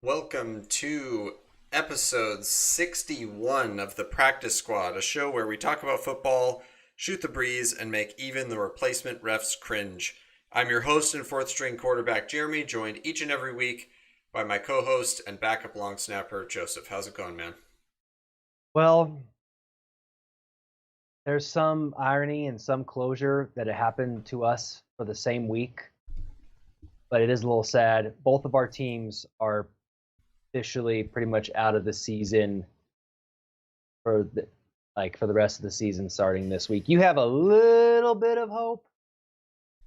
Welcome to episode 61 of the Practice Squad, a show where we talk about football, shoot the breeze, and make even the replacement refs cringe. I'm your host and fourth string quarterback, Jeremy, joined each and every week by my co host and backup long snapper, Joseph. How's it going, man? Well, there's some irony and some closure that it happened to us for the same week, but it is a little sad. Both of our teams are officially pretty much out of the season for the rest of the season starting this week. You have a little bit of hope,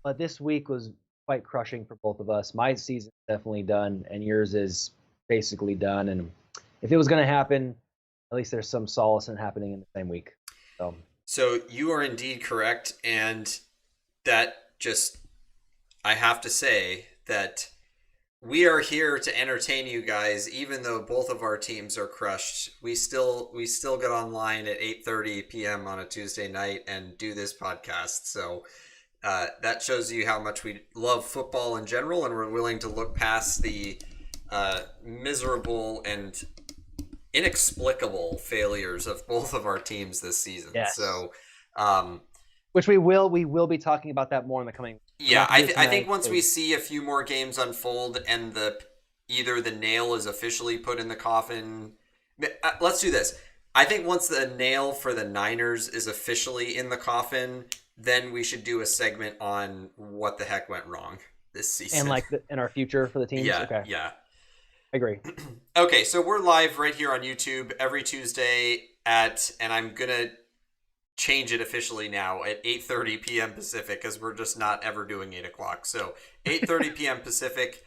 but this week was quite crushing for both of us. My season's definitely done, and yours is basically done. And if it was going to happen, at least there's some solace in happening in the same week. So you are indeed correct, and that just, I have to say that we are here to entertain you guys, even though both of our teams are crushed. We still get online at 8:30 p.m. on a Tuesday night and do this podcast. So that shows you how much we love football in general, and we're willing to look past the miserable and inexplicable failures of both of our teams this season. Yes. So, um, Which we will be talking about that more in the coming. We're yeah, not I, gonna do it th- I think tonight once we 'cause see a few more games unfold and either the nail is officially put in the coffin, let's do this. I think once the nail for the Niners is officially in the coffin, then we should do a segment on what the heck went wrong this and season. like in our future for the teams. Yeah, Okay, yeah. I agree. Okay, so we're live right here on YouTube every Tuesday and I'm gonna change it officially now at 8:30 p.m. Pacific because we're just not ever doing 8 o'clock. So 8:30 p.m. Pacific.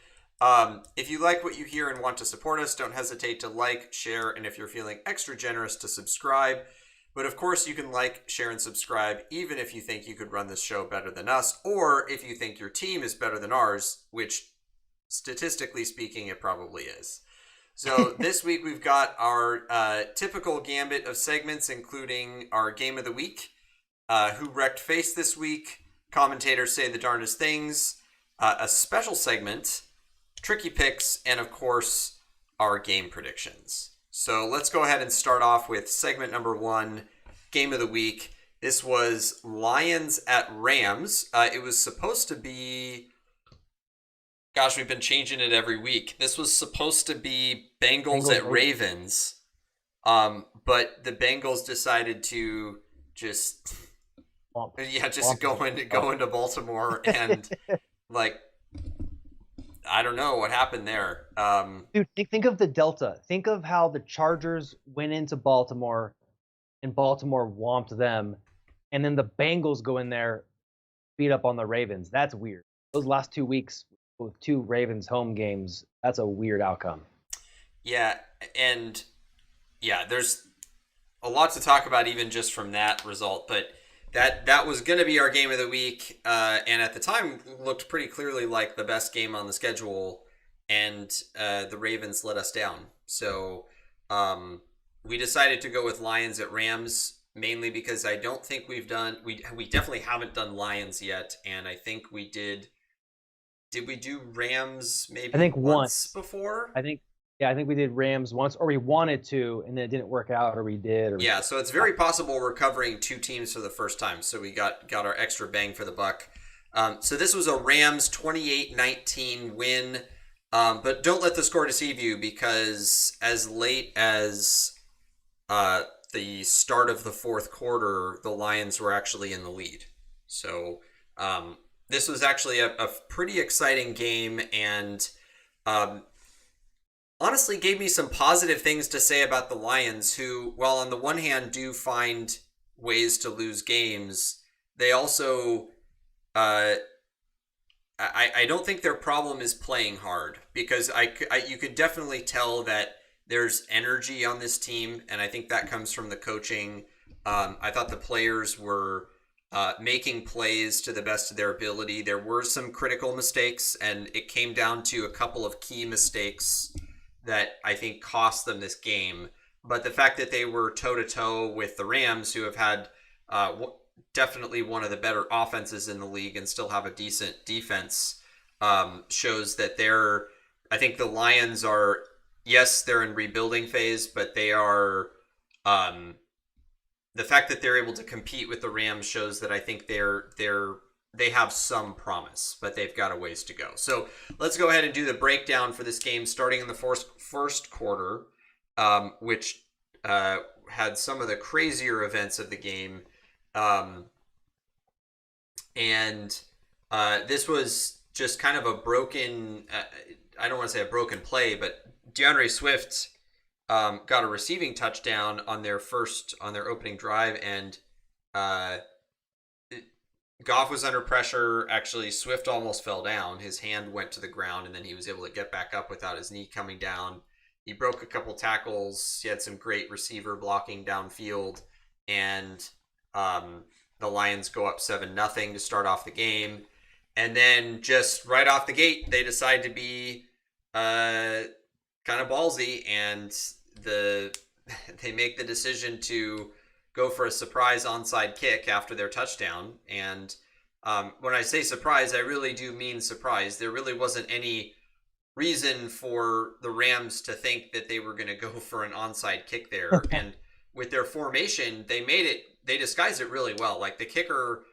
If you like what you hear and want to support us, don't hesitate to like, share, and if you're feeling extra generous, to subscribe. But of course, you can like, share, and subscribe even if you think you could run this show better than us, or if you think your team is better than ours, which statistically speaking, it probably is. So this week we've got our typical gambit of segments, including our game of the week, who wrecked face this week, commentators say the darndest things, a special segment, tricky picks, and of course our game predictions. So let's go ahead and start off with segment number one, game of the week. This was Lions at Rams. It was supposed to be, gosh, we've been changing it every week. This was supposed to be Bengals Bengals at Ravens. Ravens, but the Bengals decided to just, Womp, yeah, just womp, go into Baltimore and like, I don't know what happened there. Dude, think of the Delta. Think of how the Chargers went into Baltimore, and Baltimore whomped them, and then the Bengals go in there, beat up on the Ravens. That's weird. Those last 2 weeks with two Ravens home games, that's a weird outcome. Yeah, and yeah, there's a lot to talk about even just from that result, but that was going to be our game of the week, and at the time looked pretty clearly like the best game on the schedule, and the Ravens let us down. So we decided to go with Lions at Rams, mainly because I don't think we definitely haven't done Lions yet, and I think we did. Did we do Rams I maybe think once once. before? I think yeah, I think we did Rams once, or we wanted to, and then it didn't work out, or we did, or we Yeah, so it's very possible we're covering two teams for the first time, so we got our extra bang for the buck. So this was a Rams 28-19 win, but don't let the score deceive you because as late as the start of the fourth quarter, the Lions were actually in the lead. So this was actually a pretty exciting game and um, honestly gave me some positive things to say about the Lions, who, while on the one hand do find ways to lose games, they also, uh, I don't think their problem is playing hard because you could definitely tell that there's energy on this team, and I think that comes from the coaching. I thought the players were making plays to the best of their ability. There were some critical mistakes, and it came down to a couple of key mistakes that I think cost them this game. But the fact that they were toe to toe with the Rams, who have had definitely one of the better offenses in the league and still have a decent defense, shows that they're. I think the Lions are yes, they're in rebuilding phase, but they are. The fact that they're able to compete with the Rams shows that I think they have some promise, but they've got a ways to go. So let's go ahead and do the breakdown for this game, starting in the first quarter, which had some of the crazier events of the game. And this was just kind of a broken, I don't want to say a broken play, but DeAndre Swift got a receiving touchdown on their opening drive, and Goff was under pressure. Actually, Swift almost fell down. His hand went to the ground, and then he was able to get back up without his knee coming down. He broke a couple tackles. He had some great receiver blocking downfield, and the Lions go up 7-0 to start off the game. And then just right off the gate, they decide to be kind of ballsy, and they make the decision to go for a surprise onside kick after their touchdown. And when I say surprise, I really do mean surprise. There really wasn't any reason for the Rams to think that they were going to go for an onside kick there. And with their formation, they disguised it really well. Like, the kicker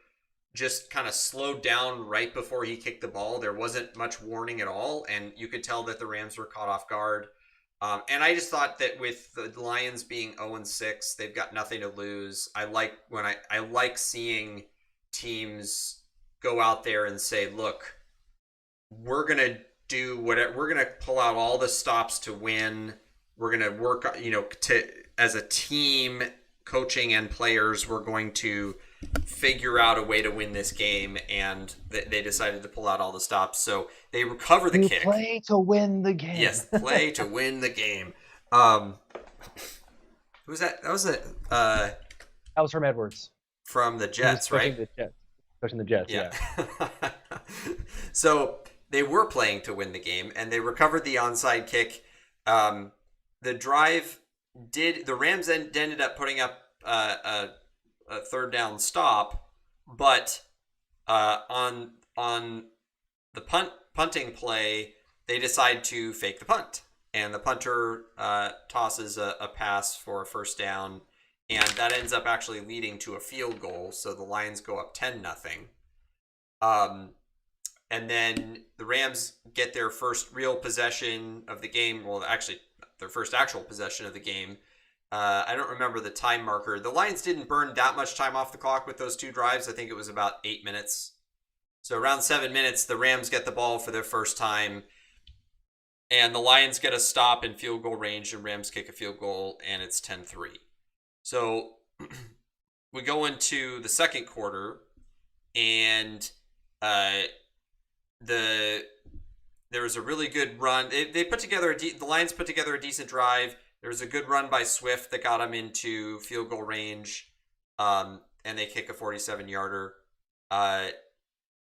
just kind of slowed down right before he kicked the ball. There wasn't much warning at all, and you could tell that the Rams were caught off guard. And I just thought that with the Lions being 0-6, they've got nothing to lose. I like seeing teams go out there and say, "Look, we're gonna do whatever. We're gonna pull out all the stops to win. We're gonna work, as a team, coaching and players. We're going to figure out a way to win this game," and they decided to pull out all the stops. So they recover the kick. Play to win the game. Yes, play to win the game. Who was that? That was that was from Edwards. From the Jets, right? Coaching the Jets, yeah. So they were playing to win the game, and they recovered the onside kick. The Rams ended up putting up a third down stop, but on the punting play, they decide to fake the punt, and the punter tosses a pass for a first down, and that ends up actually leading to a field goal. So the Lions go up 10-0. And then the Rams get their first real possession of the game. Well, actually, their first actual possession of the game. I don't remember the time marker. The Lions didn't burn that much time off the clock with those two drives. I think it was about 8 minutes. So around 7 minutes, the Rams get the ball for their first time, and the Lions get a stop in field goal range, and Rams kick a field goal, and it's 10-3. So we go into the second quarter, and there was a really good run. They put together the Lions put together a decent drive. There was a good run by Swift that got him into field goal range, and they kick a 47-yarder. I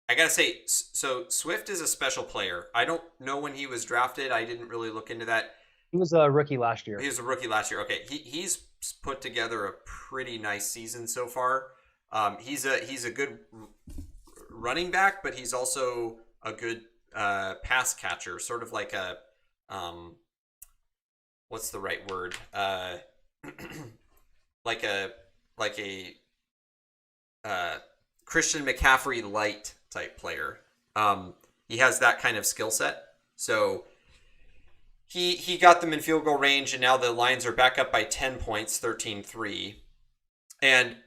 gotta say, so Swift is a special player. I don't know when he was drafted. I didn't really look into that. He was a rookie last year. He was a rookie last year. Okay, he's put together a pretty nice season so far. He's a good running back, but he's also a good pass catcher, sort of like a what's the right word? Like a Christian McCaffrey light type player. He has that kind of skill set. So he got them in field goal range, and now the Lions are back up by 10 points, 13-3. And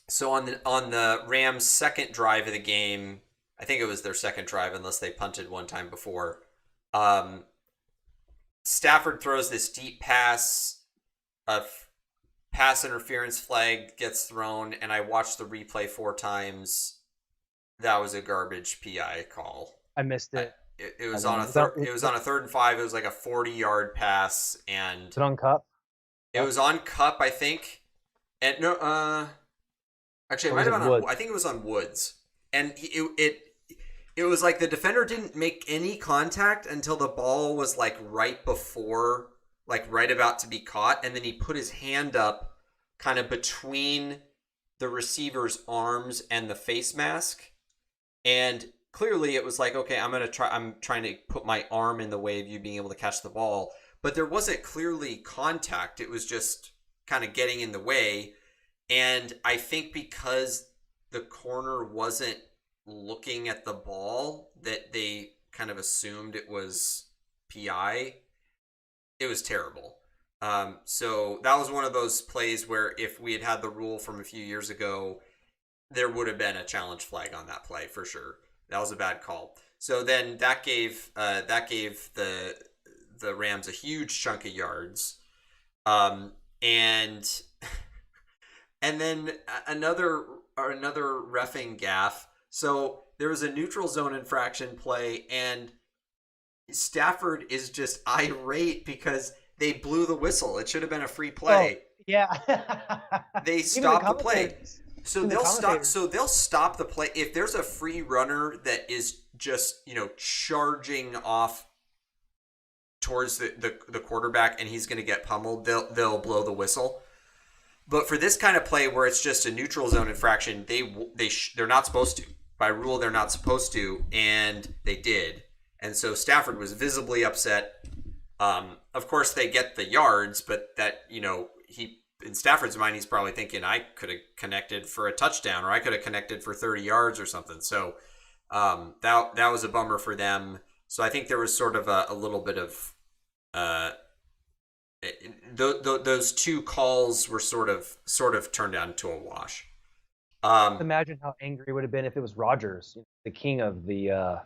so on the Rams' second drive of the game, I think it was their second drive, unless they punted one time before, Stafford throws this deep pass, a pass interference flag gets thrown, and I watched the replay 4 times. That was a garbage PI call. I missed it. It was on a third and 5. It was like a 40-yard pass, and was it on Cup? It was on Cup, I think. And no, actually, it might have been on. I think it was on Woods, and it was like the defender didn't make any contact until the ball was like right about to be caught, and then he put his hand up kind of between the receiver's arms and the face mask, and clearly it was like, okay, I'm trying to put my arm in the way of you being able to catch the ball, but there wasn't clearly contact. It was just kind of getting in the way. And I think because the corner wasn't looking at the ball, that they kind of assumed it was PI. It was terrible. So that was one of those plays where if we had the rule from a few years ago, there would have been a challenge flag on that play for sure. That was a bad call. So then that gave the Rams a huge chunk of yards, and and then another reffing gaff. So there was a neutral zone infraction play, and Stafford is just irate because they blew the whistle. It should have been a free play. Oh, yeah. They Even stopped the play. commentators- So even the they'll stop. commentators- So they'll stop the play if there's a free runner that is just charging off towards the quarterback and he's going to get pummeled. They'll blow the whistle. But for this kind of play where it's just a neutral zone infraction, they're not supposed to. By rule, they're not supposed to, and they did. And so Stafford was visibly upset. Of course, they get the yards, but that he. In Stafford's mind, he's probably thinking, I could have connected for a touchdown, or I could have connected for 30 yards or something. So that was a bummer for them. So I think there was sort of a little bit of those two calls were sort of turned out into a wash. Imagine how angry he would have been if it was Rodgers, the king of the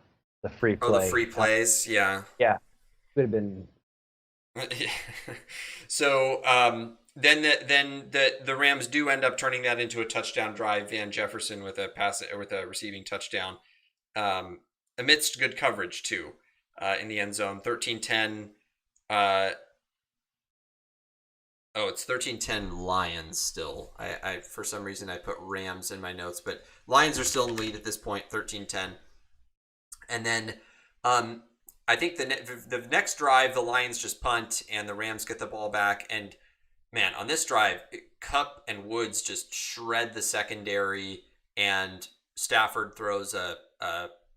free play. The free plays, yeah. Yeah, it would have been. So then the Rams do end up turning that into a touchdown drive. Van Jefferson with a receiving touchdown, amidst good coverage too, in the end zone. 13-10. It's 13-10 Lions still. I for some reason I put Rams in my notes, but Lions are still in the lead at this point, 13-10. And then I think the next drive, the Lions just punt and the Rams get the ball back. And man, on this drive, Kupp and Woods just shred the secondary, and Stafford throws a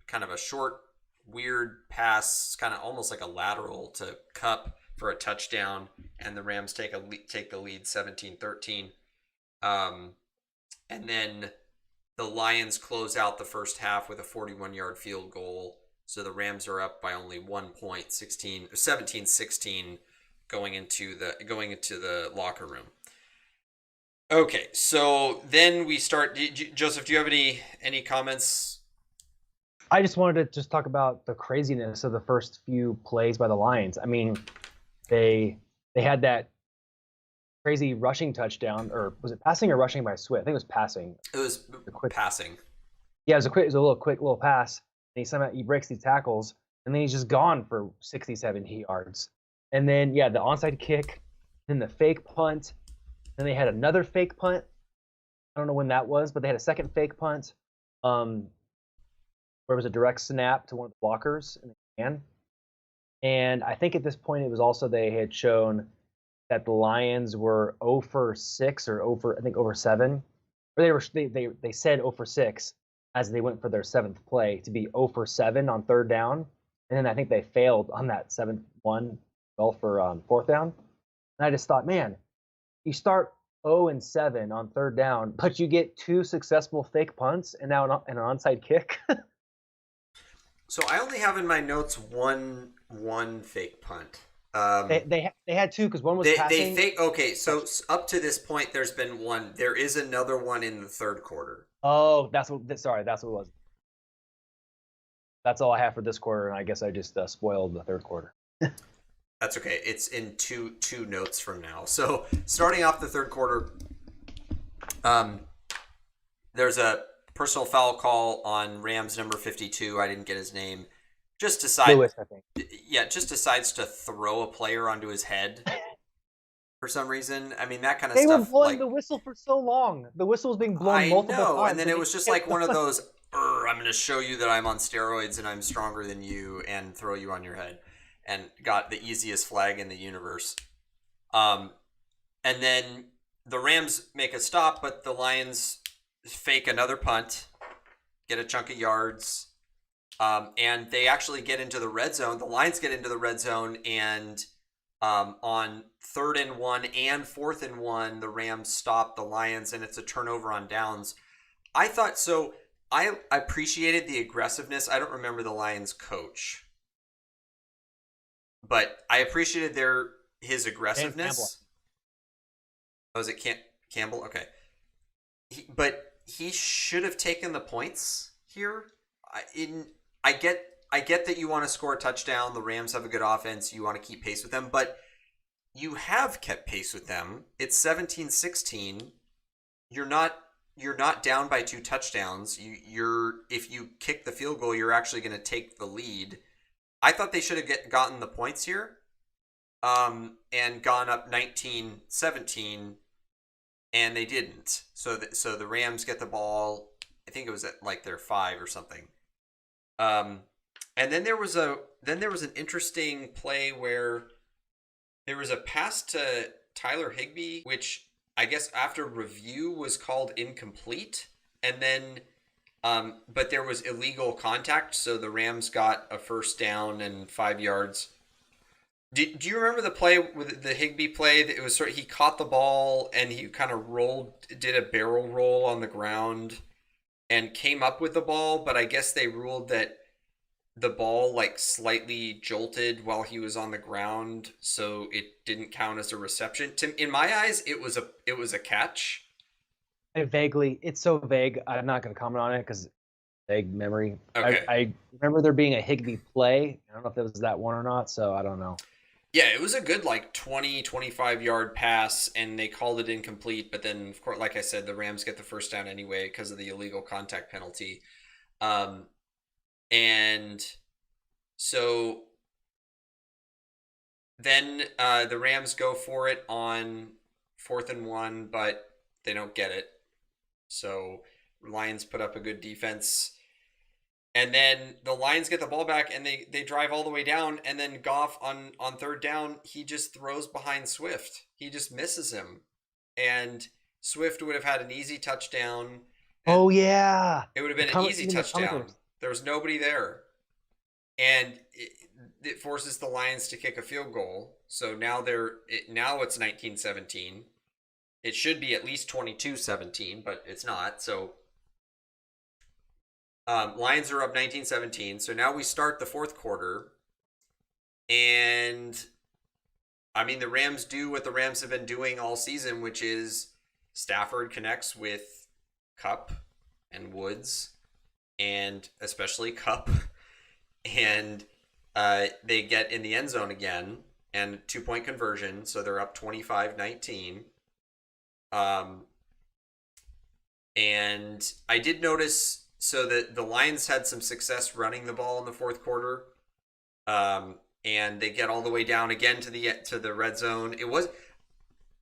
kind of a short, weird pass, kind of almost like a lateral to Kupp for a touchdown, and the Rams take the lead 17-13. And then the Lions close out the first half with a 41-yard field goal. So the Rams are up by only 1 point, 17-16 going into the locker room. Okay, so then we start. Joseph, do you have any comments? I just wanted to just talk about the craziness of the first few plays by the Lions. I mean, they had that crazy rushing touchdown, or was it passing or rushing by Swift? I think it was passing. It was passing. Yeah, it was a quick little pass. And he breaks these tackles, and then he's just gone for 60, 70 yards. And then, the onside kick, then the fake punt. Then they had another fake punt. I don't know when that was, but they had a second fake punt where it was a direct snap to one of the blockers in the hand. And I think at this point it was also they had shown that the Lions were 0 for 6 or over 7. Or they said 0 for 6 as they went for their 7th play to be 0 for 7 on 3rd down. And then I think they failed on that 7th one, for 4th down. And I just thought, man, you start 0-7 on 3rd down, but you get 2 successful fake punts and now an onside kick. So I only have in my notes one fake punt. They had 2 because one was passing. Okay, so up to this point, there's been one. There is another one in the 3rd quarter. Oh, that's what it was. That's all I have for this quarter, and I guess I just spoiled the 3rd quarter. That's okay. It's in two notes from now. So starting off the 3rd quarter, there's a personal foul call on Rams number 52. I didn't get his name. Lewis, I think. Yeah, just decides to throw a player onto his head for some reason. I mean, that kind of stuff. They were blowing the whistle for so long. The whistle was being blown multiple times. And then it was just like one of those, I'm going to show you that I'm on steroids and I'm stronger than you and throw you on your head. And got the easiest flag in the universe. And then the Rams make a stop, but the Lions fake another punt, get a chunk of yards. And they actually get into the red zone. The Lions get into the red zone, and on 3rd and 1 and 4th and 1, the Rams stop the Lions, and it's a turnover on downs. I thought so. I appreciated the aggressiveness. I don't remember the Lions coach, but I appreciated his aggressiveness. Oh, is it Campbell? Okay. But he should have taken the points here. I get that you want to score a touchdown. The Rams have a good offense. You want to keep pace with them, but you have kept pace with them. It's 17-16. You're not down by 2 touchdowns. If you kick the field goal, you're actually going to take the lead. I thought they should have gotten the points here, and gone up 19-17, and they didn't. So the Rams get the ball. I think it was at like their 5 or something. And then there was an interesting play where there was a pass to Tyler Higbee, which I guess after review was called incomplete, and then but there was illegal contact, so the Rams got a first down and 5 yards. Do you remember the play with the Higbee play? That it was he caught the ball and he kind of did a barrel roll on the ground and came up with the ball, but I guess they ruled that the ball like slightly jolted while he was on the ground, so it didn't count as a reception. In my eyes, it was a catch. It's so vague. I'm not going to comment on it because vague memory. Okay. I remember there being a Higbee play. I don't know if it was that one or not, so I don't know. Yeah, it was a good 20, 25 yard pass, and they called it incomplete. But then, of course, like I said, the Rams get the first down anyway because of the illegal contact penalty. And so then the Rams go for it on 4th and 1, but they don't get it. So Lions put up a good defense. And then the Lions get the ball back, and they drive all the way down. And then Goff on 3rd down, he just throws behind Swift. He just misses him. And Swift would have had an easy touchdown. Oh, yeah. It would have been an easy touchdown. There was nobody there. And it forces the Lions to kick a field goal. So now it's 19-17. It should be at least 22-17, but it's not. So Lions are up 19-17. So now we start the 4th quarter. And I mean, the Rams do what the Rams have been doing all season, which is Stafford connects with Kupp and Woods, and especially Kupp, and they get in the end zone again, and 2-point conversion, so they're up 25-19. And I did notice, so that the Lions had some success running the ball in the 4th quarter, and they get all the way down again to the red zone.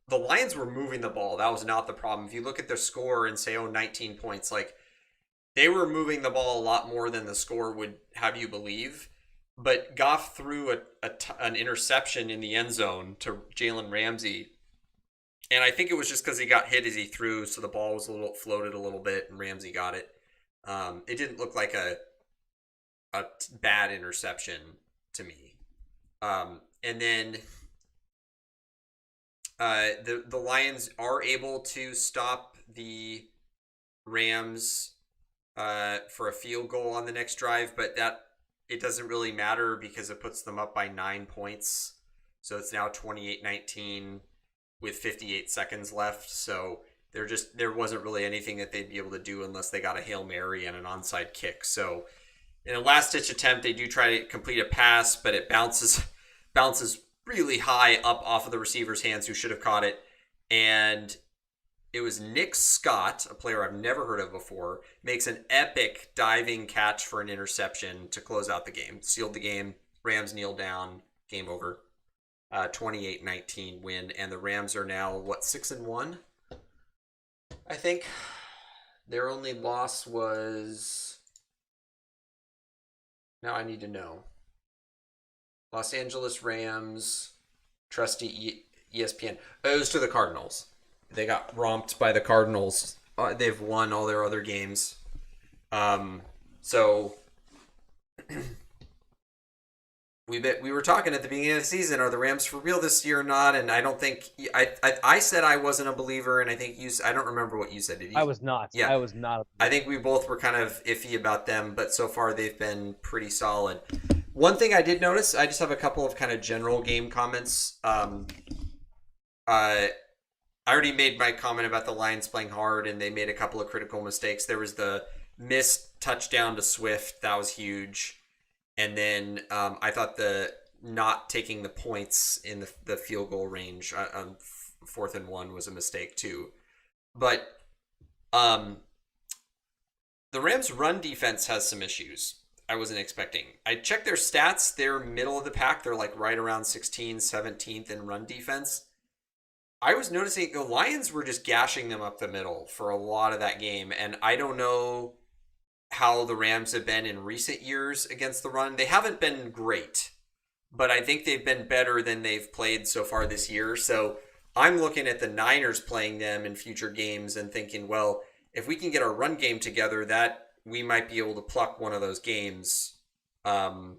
The Lions were moving the ball. That was not the problem. If you look at their score and say, 19 points, like, they were moving the ball a lot more than the score would have you believe. But Goff threw an interception in the end zone to Jalen Ramsey. And I think it was just because he got hit as he threw, so the ball was floated a little bit, and Ramsey got it. It didn't look like a bad interception to me. And then the Lions are able to stop the Rams for a field goal on the next drive, but it doesn't really matter because it puts them up by 9 points. So it's now 28-19 with 58 seconds left. So there wasn't really anything that they'd be able to do unless they got a Hail Mary and an onside kick. So in a last-ditch attempt, they do try to complete a pass, but it bounces really high up off of the receiver's hands, who should have caught it. And it was Nick Scott, a player I've never heard of before, makes an epic diving catch for an interception to close out the game. Sealed the game. Rams kneel down. Game over. 28-19 win. And the Rams are now, 6-1? I think. Their only loss was... Now I need to know. Los Angeles Rams, trusty ESPN. It was to the Cardinals. They got romped by the Cardinals. They've won all their other games. So we were talking at the beginning of the season, are the Rams for real this year or not? And I don't think I said I wasn't a believer, and I think I don't remember what you said. Did you? I was not. Yeah, I was not. I think we both were kind of iffy about them, but so far they've been pretty solid. One thing I did notice, I just have a couple of kind of general game comments. I already made my comment about the Lions playing hard, and they made a couple of critical mistakes. There was the missed touchdown to Swift. That was huge. And then I thought the not taking the points in the field goal range on 4th and 1 was a mistake too. But the Rams' run defense has some issues I wasn't expecting. I checked their stats. They're middle of the pack. They're like right around 16th, 17th in run defense. I was noticing the Lions were just gashing them up the middle for a lot of that game. And I don't know how the Rams have been in recent years against the run. They haven't been great, but I think they've been better than they've played so far this year. So I'm looking at the Niners playing them in future games and thinking, well, if we can get our run game together, that we might be able to pluck one of those games. And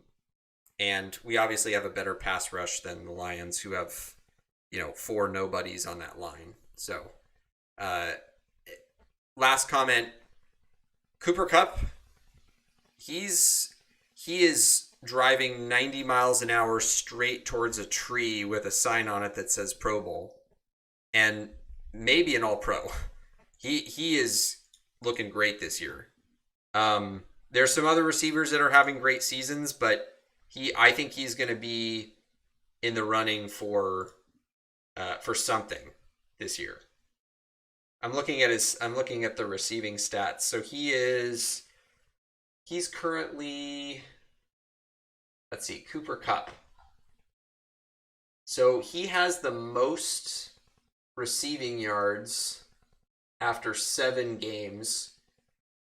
we obviously have a better pass rush than the Lions, who have, 4 nobodies on that line. So last comment, Cooper Kupp, he is driving 90 miles an hour straight towards a tree with a sign on it that says Pro Bowl, and maybe an All-Pro. He is looking great this year. There's some other receivers that are having great seasons, but I think he's going to be in the running for something this year. I'm looking at the receiving stats. So he's currently, let's see, Cooper Kupp. So he has the most receiving yards after 7 games.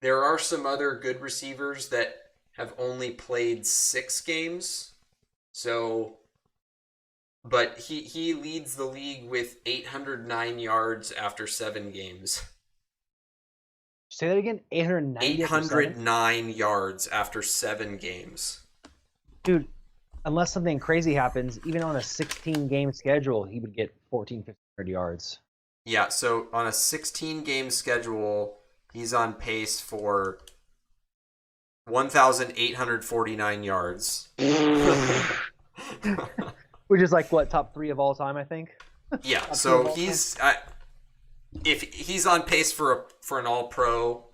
There are some other good receivers that have only played 6 games. But he leads the league with 809 yards after 7 games. Say that again? 809 yards after 7 games. Dude, unless something crazy happens, even on a 16-game schedule, he would get 1,500 yards. Yeah, so on a 16-game schedule, he's on pace for 1,849 yards. Which is like, what, top 3 of all time, I think? Yeah, so if he's on pace for an All-Pro,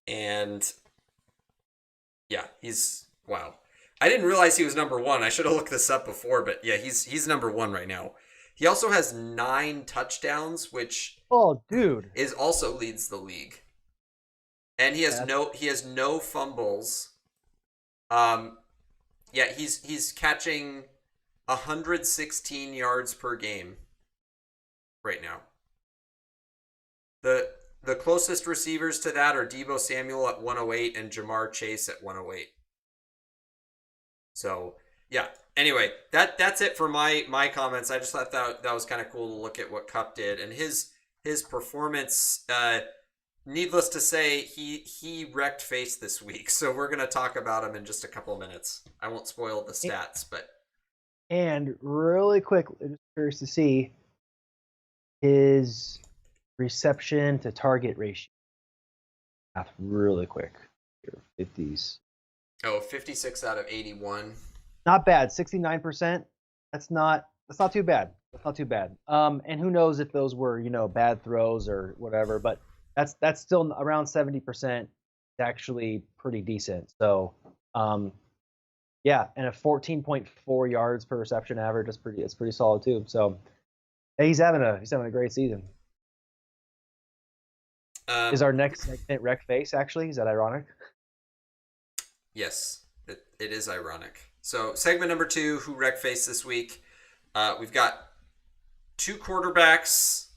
and yeah, wow. I didn't realize he was number 1. I should have looked this up before, but yeah, he's number 1 right now. He also has 9 touchdowns, which is also leads the league. And he has no fumbles. Yeah, he's catching 116 yards per game right now. The closest receivers to that are Deebo Samuel at 108 and Jamar Chase at 108. So, yeah. Anyway, that's it for my comments. I just thought that was kind of cool to look at what Kupp did and his performance. Needless to say, he wrecked face this week. So we're going to talk about him in just a couple of minutes. I won't spoil the stats, but. And really quick, just curious to see his reception to target ratio. Math really quick. Here, 50s. Oh, 56 out of 81. Not bad. 69%. That's not too bad. That's not too bad. And who knows if those were, bad throws or whatever, but that's still around 70%. It's actually pretty decent. So, yeah, and a 14.4 yards per reception average is pretty solid too. So, hey, he's having a great season. Is our next segment Wreck Face actually? Is that ironic? Yes, it is ironic. So, segment number 2, who Wreck Face this week? We've got 2 quarterbacks,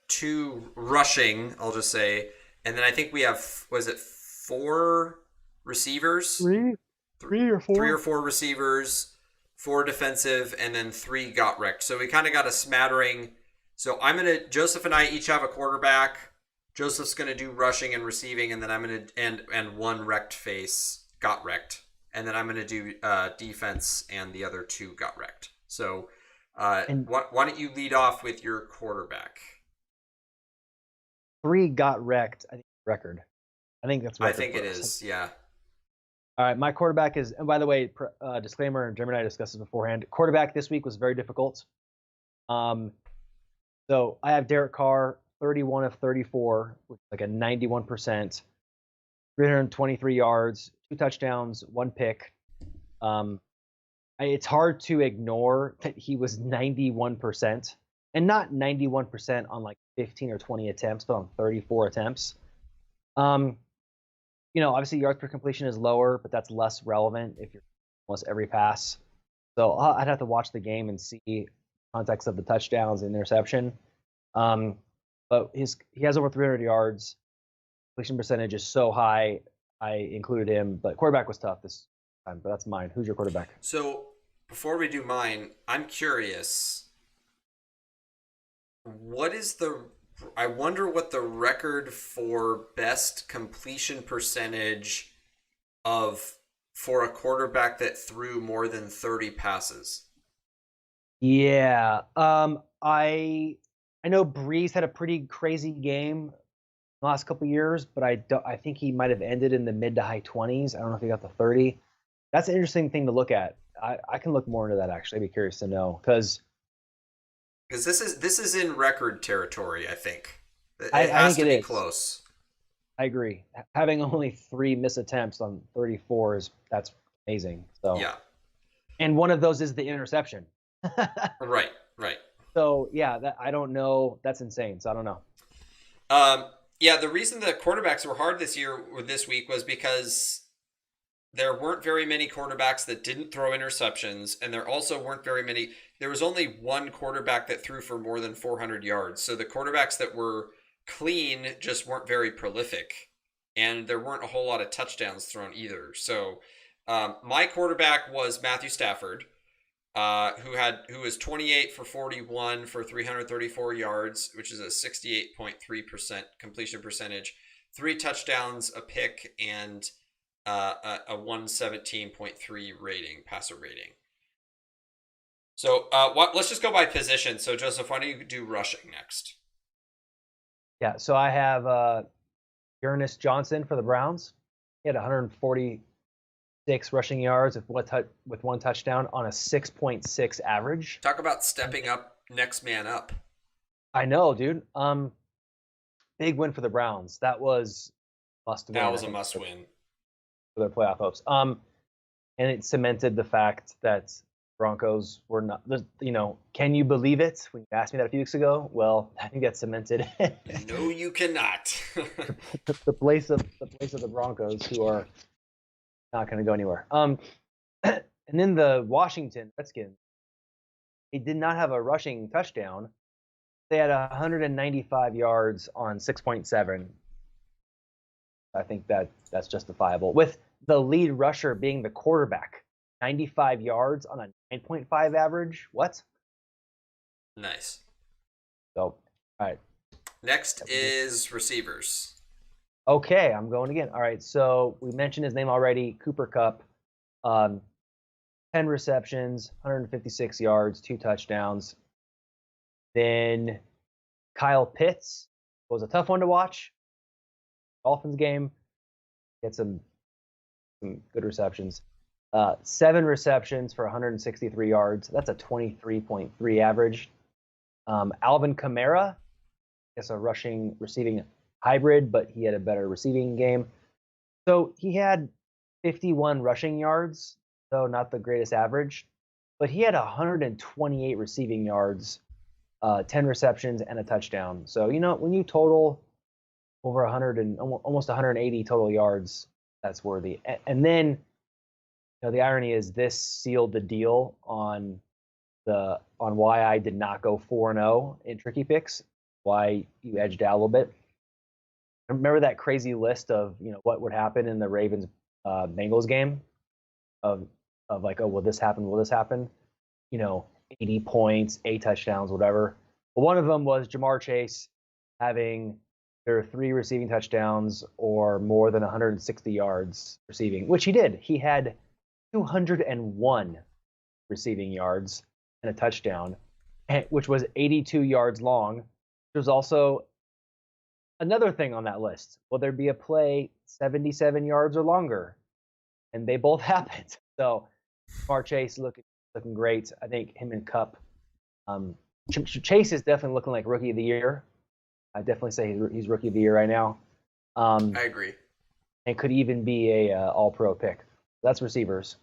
2 rushing, I'll just say, and then I think we have 4 receivers? 3 or 4? 3 or 4 receivers, 4 defensive, and then 3 got wrecked. So we kind of got a smattering. So Joseph and I each have a quarterback. Joseph's going to do rushing and receiving, and then I'm going to and one wrecked face got wrecked, and then I'm going to do defense, and the other two got wrecked. So, And why don't you lead off with your quarterback? 3 got wrecked. I think record. I think that's I record. think for it us. is. Yeah. All right, my quarterback is. And by the way, disclaimer: Jeremy and I discussed this beforehand. Quarterback this week was very difficult. So I have Derek Carr, 31 of 34, which is like a 91%, 323 yards, 2 touchdowns, 1 pick. It's hard to ignore that he was 91%, and not 91% on like 15 or 20 attempts, but on 34 attempts. Obviously yards per completion is lower, but that's less relevant if you're almost every pass. So I'd have to watch the game and see context of the touchdowns and interception. But he has over 300 yards. Completion percentage is so high, I included him. But quarterback was tough this time. But that's mine. Who's your quarterback? So before we do mine, I'm curious. I wonder what the record for best completion percentage for a quarterback that threw more than 30 passes. Yeah. I know Breeze had a pretty crazy game the last couple of years, but I think he might have ended in the mid to high 20s. I don't know if he got the 30. That's an interesting thing to look at. I can look more into that actually. I'd be curious to know because this is in record territory. I think I has think to it be is. close. I agree. Having only 3 missed attempts on 34 that's amazing. So Yeah. And one of those is the interception. Right. So yeah, I don't know. That's insane. So I don't know. Yeah, the reason the quarterbacks were hard this week was because there weren't very many quarterbacks that didn't throw interceptions, and there also weren't very many. There was only one quarterback that threw for more than 400 yards. So the quarterbacks that were clean just weren't very prolific, and there weren't a whole lot of touchdowns thrown either. So my quarterback was Matthew Stafford, who was 28 for 41 for 334 yards, which is a 68.3% completion percentage, 3 touchdowns, a pick, and a 117.3 passer rating. So let's just go by position. So Joseph, why don't you do rushing next? Yeah. So I have Ernest Johnson for the Browns. He had 146 rushing yards with 1 touchdown on a 6.6 average. Talk about stepping up, next man up. I know, dude. Big win for the Browns. That was must win. That was a must win for their playoff hopes. And it cemented the fact that Broncos were not. Can you believe it? When you asked me that a few weeks ago, well, I think that cemented. No, you cannot. the place of the Broncos, who are not going to go anywhere. And then the Washington Redskins, they did not have a rushing touchdown. They had 195 yards on 6.7. I think that's justifiable, with the lead rusher being the quarterback. 95 yards on a 9.5 average. What? Nice. So, all right. Next is receivers. Okay, I'm going again. All right, so we mentioned his name already, Cooper Kupp. 10 receptions, 156 yards, 2 touchdowns. Then Kyle Pitts was a tough one to watch. Dolphins game. Get some good receptions. 7 receptions for 163 yards. That's a 23.3 average. Alvin Kamara, I guess a receiving hybrid, but he had a better receiving game. So he had 51 rushing yards, though not the greatest average, but he had 128 receiving yards, 10 receptions, and a touchdown. So, when you total over 100 and almost 180 total yards, that's worthy. And then, the irony is this sealed the deal on why I did not go 4-0 in tricky picks, why you edged out a little bit. Remember that crazy list of what would happen in the Ravens Bengals game of like, oh, will this happen? 80 points, 8 touchdowns, whatever. But one of them was Jamar Chase having there are 3 receiving touchdowns or more than 160 yards receiving, which he did. He had 201 receiving yards and a touchdown, which was 82 yards long. There's also another thing on that list. Will there be a play 77 yards or longer? And they both happened. So Ja'Marr Chase looking great. I think him and Kupp. Chase is definitely looking like rookie of the year. I definitely say he's rookie of the year right now. I agree. And could even be a all-pro pick. That's receivers.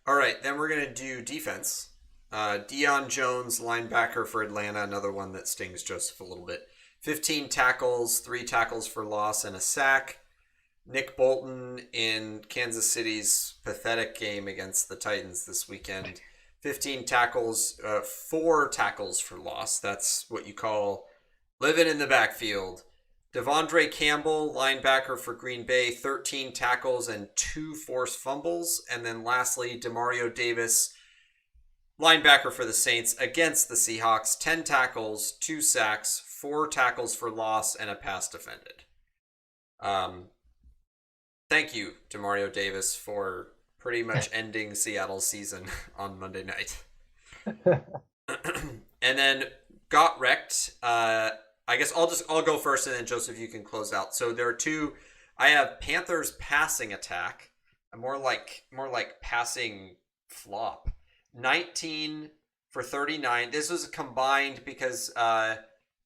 All right, then we're going to do defense. Deion Jones, linebacker for Atlanta, another one that stings Joseph a little bit. 15 tackles, 3 tackles for loss, and a sack. Nick Bolton in Kansas City's pathetic game against the Titans this weekend. 15 tackles, 4 tackles for loss. That's what you call living in the backfield. Devondre Campbell, linebacker for Green Bay, 13 tackles and 2 forced fumbles. And then lastly, Demario Davis, linebacker for the Saints against the Seahawks, 10 tackles, 2 sacks, 4 tackles for loss, and a pass defended. Thank you, Demario Davis, for pretty much ending Seattle's season on Monday night. And then got wrecked. I guess I'll go first, and then Joseph, you can close out. So there are 2. I have Panthers passing attack, more like passing flop. 19 for 39. This was combined because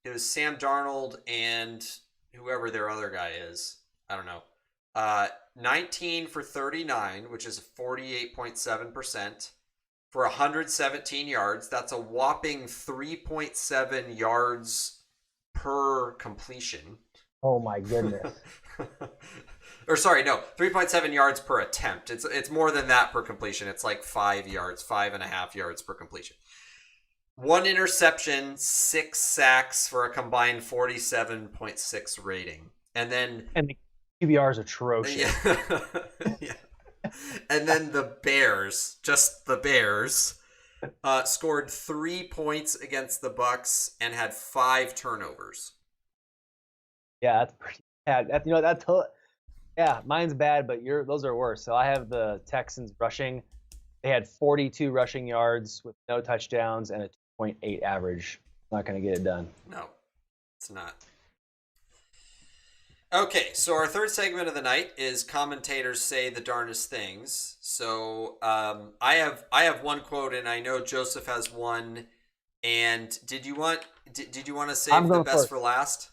it was Sam Darnold and whoever their other guy is. I don't know. 19 for 39, which is 48.7%, for 117 yards. That's a whopping 3.7 yards per completion. Oh my goodness. Or sorry, no, 3.7 yards per attempt. It's more than that per completion. It's like 5 yards, 5.5 yards per completion. 1 interception, 6 sacks for a combined 47.6 rating. And the QBR is atrocious. Yeah. Yeah. And then the Bears, just the Bears, scored 3 points against the Bucks and had 5 turnovers. Yeah, that's pretty bad. Yeah, mine's bad, but those are worse. So I have the Texans rushing. They had 42 rushing yards with no touchdowns and a 2.8 average. Not going to get it done. No, it's not. Okay, so our third segment of the night is commentators say the darndest things. So I have one quote, and I know Joseph has one. And did you want to save the best for last?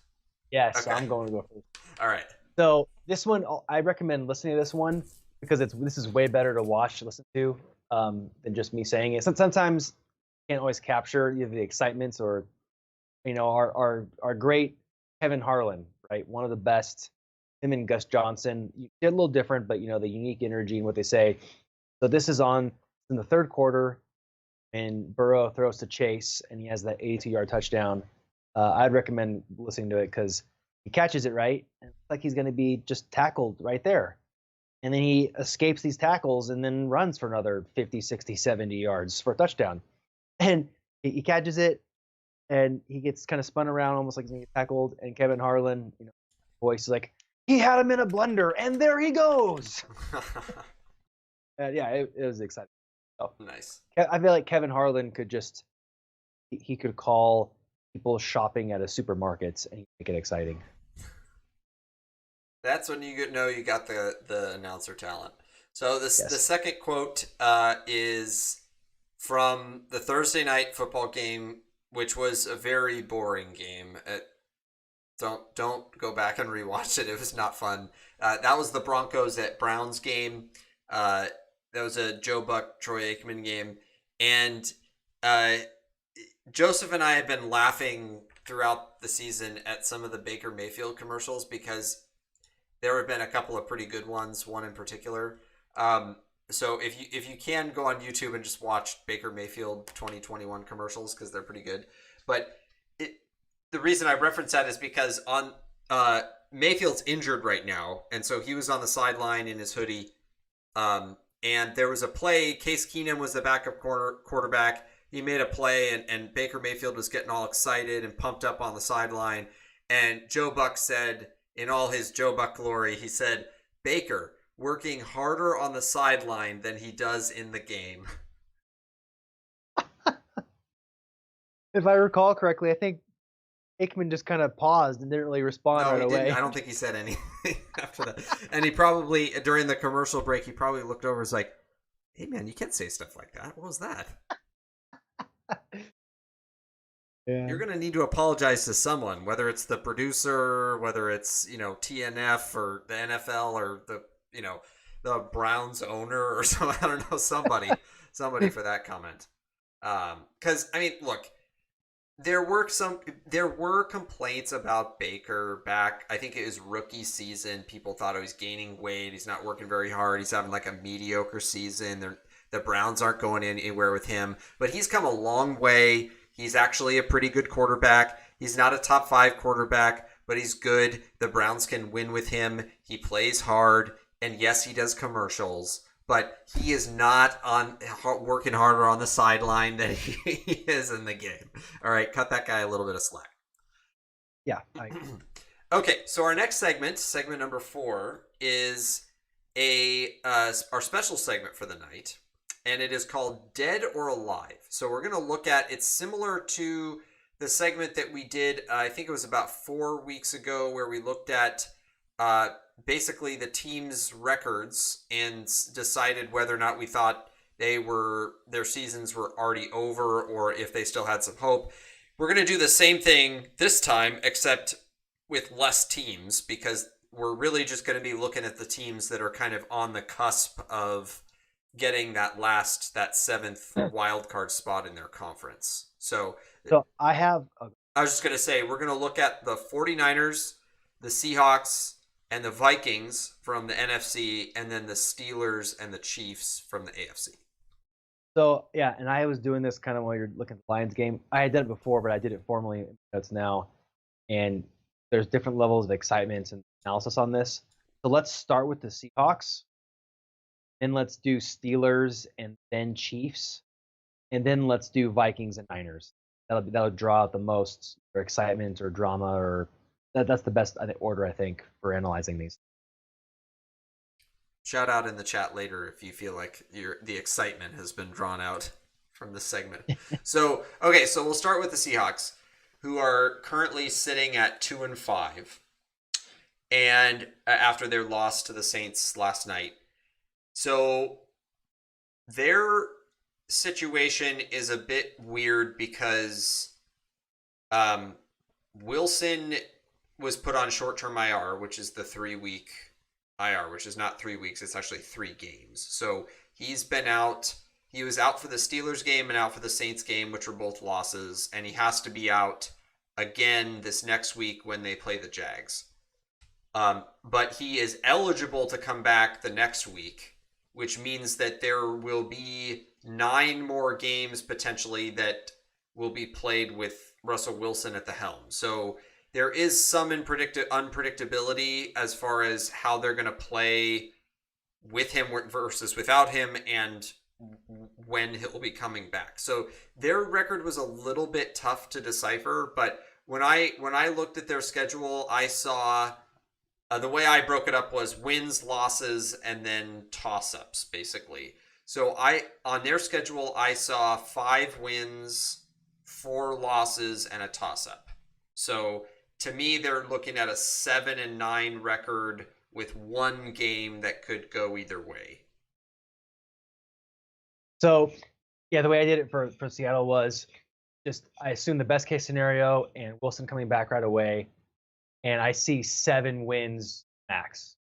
Yes, okay. I'm going to go first. All right. So this one, I recommend listening to this one because this is way better to listen to than just me saying it. Sometimes you can't always capture either the excitements or, our great Kevin Harlan, right? One of the best. Him and Gus Johnson, they're a little different, but the unique energy and what they say. So this is in the third quarter, and Burrow throws to Chase, and he has that 82-yard touchdown. I'd recommend listening to it because he catches it right, and it's like he's going to be just tackled right there. And then he escapes these tackles and then runs for another 50, 60, 70 yards for a touchdown. And he catches it, and he gets kind of spun around almost like he's going to get tackled. And Kevin Harlan, voice is like, he had him in a blender, and there he goes. Yeah, it was exciting. So, nice. I feel like Kevin Harlan could he could call people shopping at a supermarket and make it exciting. That's when you know you got the announcer talent. So the second quote is from the Thursday night football game, which was a very boring game. Don't go back and rewatch it. It was not fun. That was the Broncos at Browns game. That was a Joe Buck, Troy Aikman game. And Joseph and I have been laughing throughout the season at some of the Baker Mayfield commercials because there have been a couple of pretty good ones, one in particular. So if you can go on YouTube and just watch Baker Mayfield 2021 commercials because they're pretty good. But the reason I reference that is because on Mayfield's injured right now, and so he was on the sideline in his hoodie. And there was a play. Case Keenum was the backup quarterback. He made a play, and Baker Mayfield was getting all excited and pumped up on the sideline. And Joe Buck said, in all his Joe Buck glory, he said, Baker working harder on the sideline than he does in the game. If I recall correctly, I think Aikman just kind of paused and didn't really respond No, right he away. didn't. I don't think he said anything after that. And he probably, during the commercial break, he probably looked over and was like, hey, man, you can't say stuff like that. What was that? Yeah. You're going to need to apologize to someone, whether it's the producer, whether it's, TNF or the NFL or the Browns owner or something. I don't know, somebody for that comment. Because, look, there were complaints about Baker back. I think it was rookie season. People thought he was gaining weight. He's not working very hard. He's having like a mediocre season. The Browns aren't going anywhere with him, but he's come a long way. He's actually a pretty good quarterback. He's not a top 5 quarterback, but he's good. The Browns can win with him. He plays hard, and yes, he does commercials, but he is not working harder on the sideline than he is in the game. All right, cut that guy a little bit of slack. Yeah. Okay, so our next segment number 4, is our special segment for the night, and it is called Dead or Alive. So we're going to look at, it's similar to the segment that we did, I think it was about 4 weeks ago, where we looked at basically the team's records and decided whether or not we thought their seasons were already over or if they still had some hope. We're going to do the same thing this time, except with less teams, because we're really just going to be looking at the teams that are kind of on the cusp of getting that 7th wild card spot in their conference. So I was just going to say, we're going to look at the 49ers, the Seahawks, and the Vikings from the NFC, and then the Steelers and the Chiefs from the AFC. So, yeah, and I was doing this kind of while you're looking at the Lions game. I had done it before, but I did it formally. That's now. And there's different levels of excitement and analysis on this. So let's start with the Seahawks. Then let's do Steelers and then Chiefs. And then let's do Vikings and Niners. That'll draw out the most excitement or drama, or that's the best order, I think, for analyzing these. Shout out in the chat later if you feel like the excitement has been drawn out from this segment. So we'll start with the Seahawks, who are currently sitting at 2-5, and after their loss to the Saints last night. So their situation is a bit weird because Wilson was put on short-term IR, which is the 3-week IR, which is not 3 weeks. It's actually 3 games. So he's been out. He was out for the Steelers game and out for the Saints game, which were both losses. And he has to be out again this next week when they play the Jags. But he is eligible to come back the next week, which means that there will be 9 more games potentially that will be played with Russell Wilson at the helm. So there is some unpredictability as far as how they're going to play with him versus without him and when he'll be coming back. So their record was a little bit tough to decipher, but when I looked at their schedule, I saw the way I broke it up was wins, losses, and then toss-ups, basically. So on their schedule, I saw 5 wins, 4 losses, and a toss-up. So to me, they're looking at a 7-9 record with 1 game that could go either way. So, yeah, the way I did it for Seattle was just I assumed the best case scenario and Wilson coming back right away, and I see 7 wins max,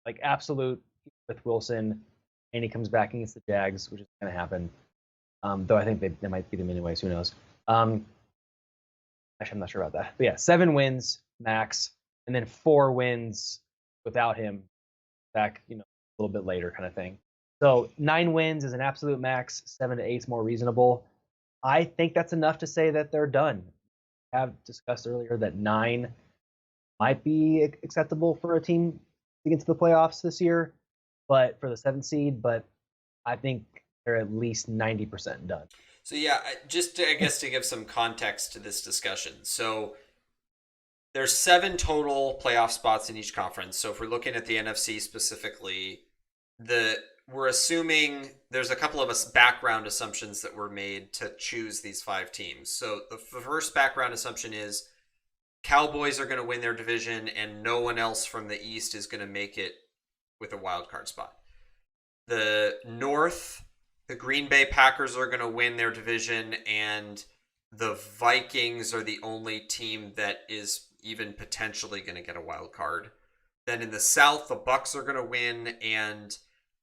like absolute with Wilson, and he comes back against the Jags, which is going to happen. Though I think they might beat them anyways. Who knows? Actually, I'm not sure about that. But yeah, 7 wins max, and then 4 wins without him back, a little bit later kind of thing. So 9 wins is an absolute max. 7 to 8 is more reasonable. I think that's enough to say that they're done. I have discussed earlier that 9 might be acceptable for a team to get to the playoffs this year, but for the 7th seed. But I think they're at least 90% done. So yeah, just to give some context to this discussion. So there's 7 total playoff spots in each conference. So if we're looking at the NFC specifically, we're assuming there's a couple of background assumptions that were made to choose these 5 teams. So the first background assumption is Cowboys are going to win their division and no one else from the East is going to make it with a wild card spot. The North, the Green Bay Packers are going to win their division, and the Vikings are the only team that is even potentially going to get a wild card. Then in the South, the Bucks are going to win, and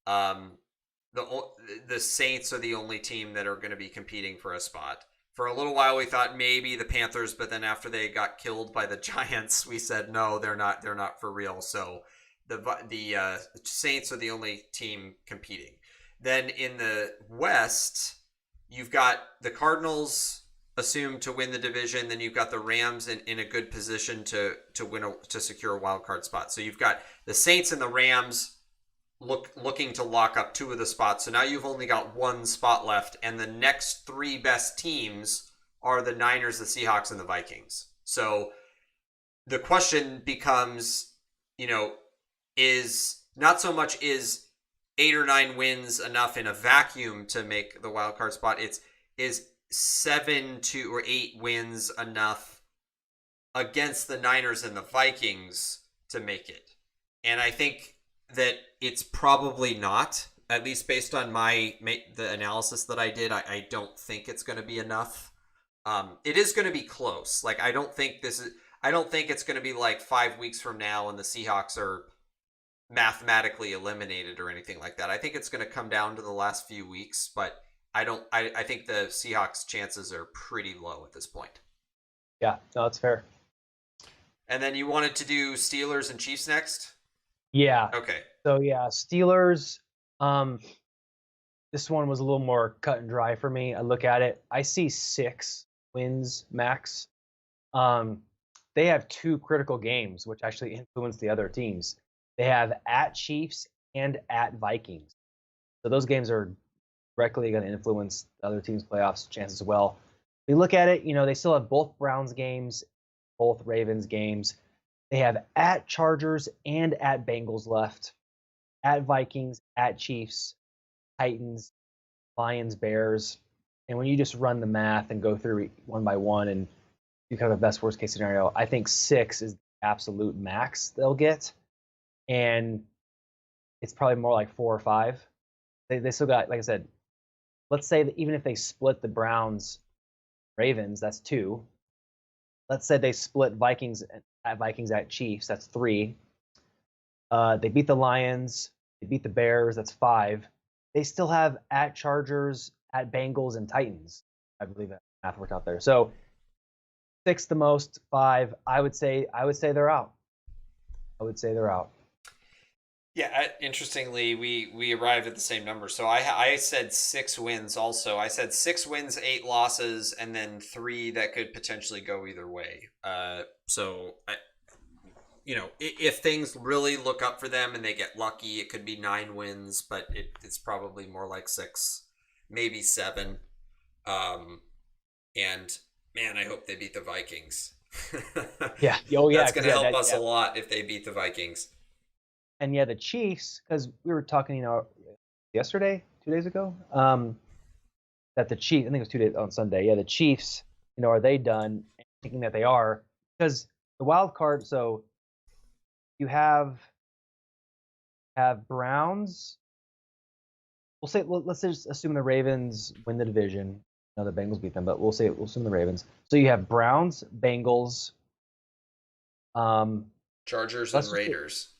the Saints are the only team that are going to be competing for a spot. For a little while, we thought maybe the Panthers, but then after they got killed by the Giants, we said no, they're not. They're not for real. So the Saints are the only team competing. Then in the West, you've got the Cardinals assumed to win the division. Then you've got the Rams in a good position to secure a wild card spot. So you've got the Saints and the Rams looking to lock up 2 of the spots. So now you've only got 1 spot left, and the next 3 best teams are the Niners, the Seahawks, and the Vikings. So the question becomes, is not so much is 8 or 9 wins enough in a vacuum to make the wild card spot. Is 7 or 8 wins enough against the Niners and the Vikings to make it? And I think that it's probably not, at least based on the analysis that I did. I don't think it's going to be enough. It is going to be close. Like, I don't think it's going to be like 5 weeks from now and the Seahawks are mathematically eliminated or anything like that. I think it's going to come down to the last few weeks, but I think the Seahawks' chances are pretty low at this point. Yeah, no, that's fair. And then you wanted to do Steelers and Chiefs next? Yeah. Okay. So yeah, Steelers. This one was a little more cut and dry for me. I look at it. I see 6 wins max. They have 2 critical games, which actually influence the other teams. They have at Chiefs and at Vikings. So those games are directly going to influence the other team's playoffs chances as well. If you look at it, they still have both Browns games, both Ravens games. They have at Chargers and at Bengals left, at Vikings, at Chiefs, Titans, Lions, Bears. And when you just run the math and go through one by one and you kind of a best worst case scenario, I think 6 is the absolute max they'll get. And it's probably more like 4 or 5. They still got, like I said, let's say that even if they split the Browns, Ravens, that's 2. Let's say they split Vikings at Chiefs, that's 3. They beat the Lions, they beat the Bears, that's 5. They still have at Chargers, at Bengals, and Titans. I believe that math worked out there. So 6 the most, 5. I would say they're out. Yeah, interestingly, we arrived at the same number. So I said 6 wins also. I said 6 wins, 8 losses, and then 3 that could potentially go either way. If things really look up for them and they get lucky, it could be 9 wins, but it's probably more like 6, maybe 7. And man, I hope they beat the Vikings. Yeah. Oh, yeah. That's going to help us a lot if they beat the Vikings. And yeah, the Chiefs, because we were talking, yesterday, 2 days ago, that the Chiefs, I think it was 2 days on Sunday. Yeah, the Chiefs, are they done? Thinking that they are, because the wild card. So you have Browns. Let's just assume the Ravens win the division. No, the Bengals beat them, but we'll assume the Ravens. So you have Browns, Bengals, Chargers, and Raiders.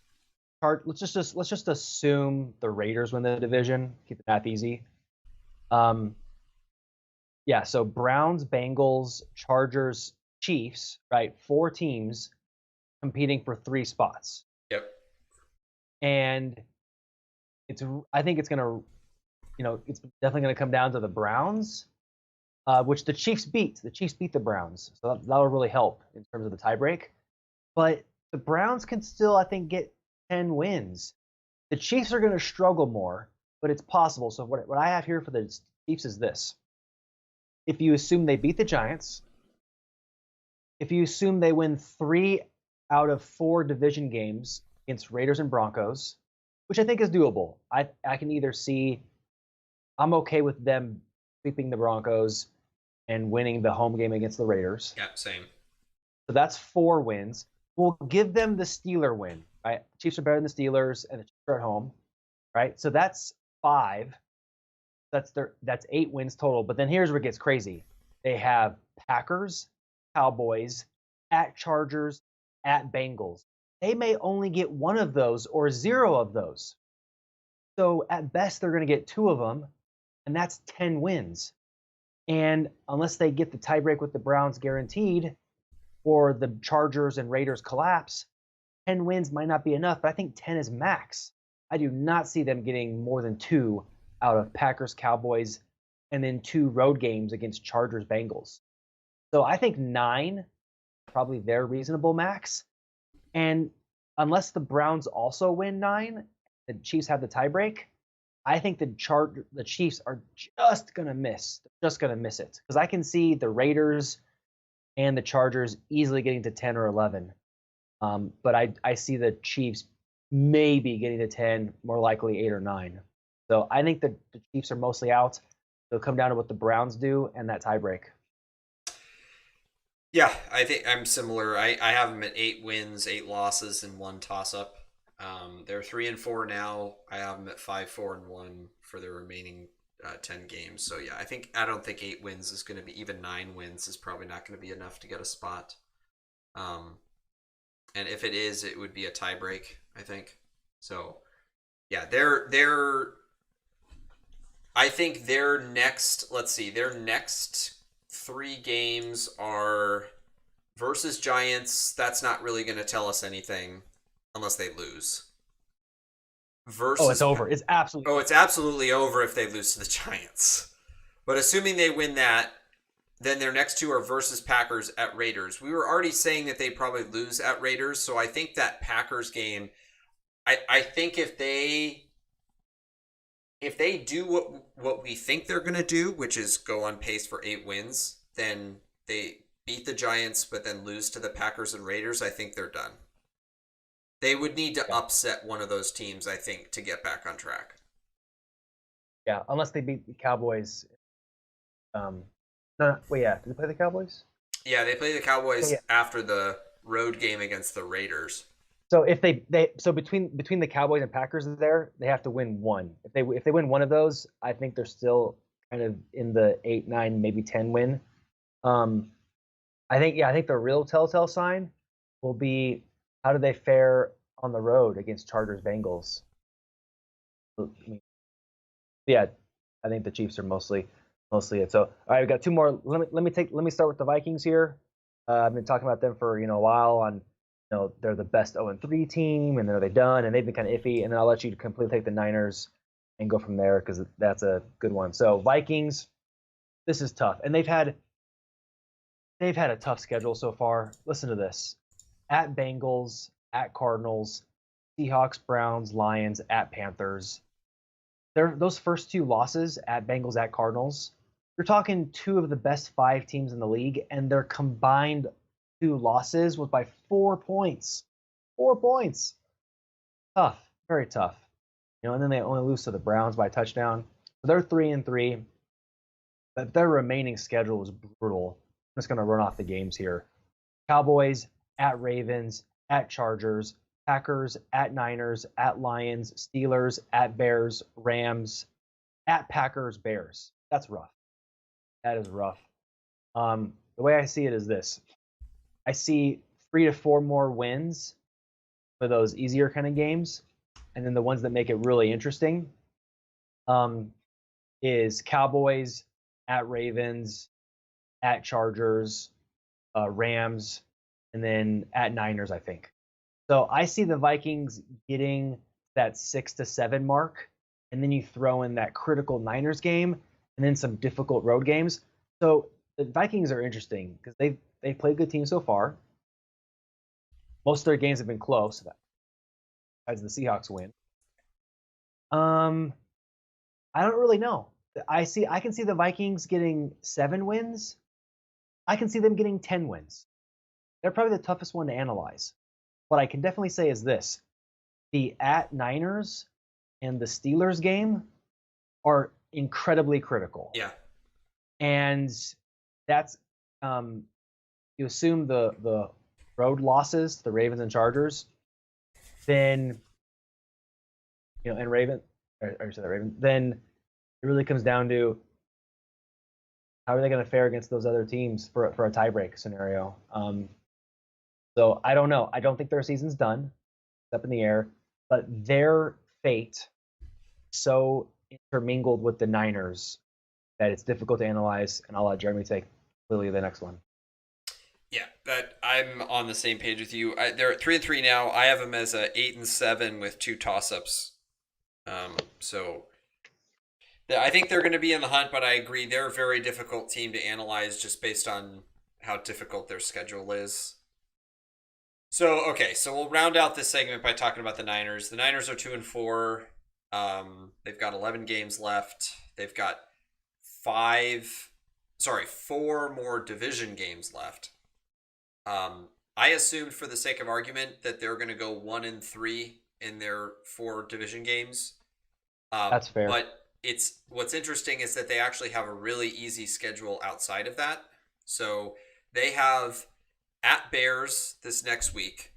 Let's just assume the Raiders win the division. Keep the math easy. Yeah, so Browns, Bengals, Chargers, Chiefs, right? 4 teams competing for 3 spots. Yep. And I think it's gonna, it's definitely gonna come down to the Browns, which the Chiefs beat. The Chiefs beat the Browns, so that'll really help in terms of the tiebreak. But the Browns can still, I think, get 10 wins. The Chiefs are going to struggle more, but it's possible. So what I have here for the Chiefs is this. If you assume they beat the Giants, if you assume they win 3 out of 4 division games against Raiders and Broncos, which I think is doable. I can either see I'm okay with them sweeping the Broncos and winning the home game against the Raiders. Yeah, same. So that's 4 wins. We'll give them the Steeler win, right? Chiefs are better than the Steelers, and the Chiefs are at home, right? So that's 5. That's 8 wins total. But then here's where it gets crazy. They have Packers, Cowboys, at Chargers, at Bengals. They may only get 1 of those or 0 of those. So at best, they're going to get 2 of them, and that's 10 wins. And unless they get the tiebreak with the Browns guaranteed, or the Chargers and Raiders collapse, 10 wins might not be enough, but I think 10 is max. I do not see them getting more than 2 out of Packers, Cowboys, and then 2 road games against Chargers, Bengals. So I think 9, probably their reasonable max. And unless the Browns also win 9, the Chiefs have the tiebreak, I think the Chiefs are just going to miss. Just going to miss it. Because I can see the Raiders and the Chargers easily getting to 10 or 11. But I see the Chiefs maybe getting to 10, more likely 8 or 9. So I think the Chiefs are mostly out. It'll come down to what the Browns do and that tiebreak. Yeah, I think I'm similar. I have them at 8 wins, 8 losses, and 1 toss-up. They're 3-4 now. I have them at 5-4-1 for the remaining 10 games. So yeah, I don't think 8 wins is going to be, even 9 wins is probably not going to be enough to get a spot. And if it is, it would be a tiebreak, I think. So yeah, I think their next 3 games are versus Giants. That's not really going to tell us anything unless they lose. It's over. It's absolutely it's absolutely over if they lose to the Giants. But assuming they win that, then their next 2 are versus Packers at Raiders. We were already saying that they probably lose at Raiders, so I think that Packers game, I think if they do what we think they're going to do, which is go on pace for 8 wins, then they beat the Giants but then lose to the Packers and Raiders, I think they're done. They would need to upset one of those teams, I think, to get back on track. Yeah, unless they beat the Cowboys. Did they play the Cowboys? Yeah, they play the Cowboys after the road game against the Raiders. So if between the Cowboys and Packers there, they have to win 1. If they win 1 of those, I think they're still kind of in the 8, 9, maybe 10 win. I think the real telltale sign will be how do they fare on the road against Chargers, Bengals. Yeah, I think the Chiefs are mostly it. So all right, we've got 2 more. Let me start with the Vikings here. I've been talking about them for a while on. They're the best 0-3 team, and are they done? And they've been kind of iffy. And then I'll let you completely take the Niners and go from there because that's a good one. So Vikings, this is tough, and they've had a tough schedule so far. Listen to this: at Bengals, at Cardinals, Seahawks, Browns, Lions, at Panthers. Those first 2 losses at Bengals, at Cardinals. You're talking 2 of the best 5 teams in the league, and their combined 2 losses was by 4 points. 4 points. Tough. Very tough. And then they only lose to the Browns by a touchdown. So they're 3-3. But their remaining schedule is brutal. I'm just going to run off the games here. Cowboys, at Ravens, at Chargers, Packers, at Niners, at Lions, Steelers, at Bears, Rams, at Packers, Bears. That's rough. That is rough. The way I see it is this. I see 3 to 4 more wins for those easier kind of games. And then the ones that make it really interesting is Cowboys, at Ravens, at Chargers, Rams, and then at Niners, I think. So I see the Vikings getting that 6 to 7 mark, and then you throw in that critical Niners game, and then some difficult road games. So the Vikings are interesting because they've played good teams so far. Most of their games have been close, besides the Seahawks win. I don't really know. I can see the Vikings getting 7 wins. I can see them getting 10 wins. they're probably the toughest one to analyze. What I can definitely say is this: the at Niners and the Steelers game are incredibly critical. Yeah. And that's you assume the road losses, the Ravens and Chargers, then and Raven, then it really comes down to how are they going to fare against those other teams for a tiebreak scenario. So I don't know. I don't think their season's done. It's up in the air, but their fate so intermingled with the Niners that it's difficult to analyze, and I'll let Jeremy take Lily the next one. Yeah, but I'm on the same page with you. They're at 3-3 now. I have them as a 8-7 with 2 toss-ups. So I think they're going to be in the hunt, but I agree they're a very difficult team to analyze just based on how difficult their schedule is. So we'll round out this segment by talking about the Niners. The Niners are 2-4. They've got 11 games left. They've got 4 more division games left. I assumed for the sake of argument that they're going to go 1-3 in their 4 division games. That's fair. But what's interesting is that they actually have a really easy schedule outside of that. So they have at Bears this next week.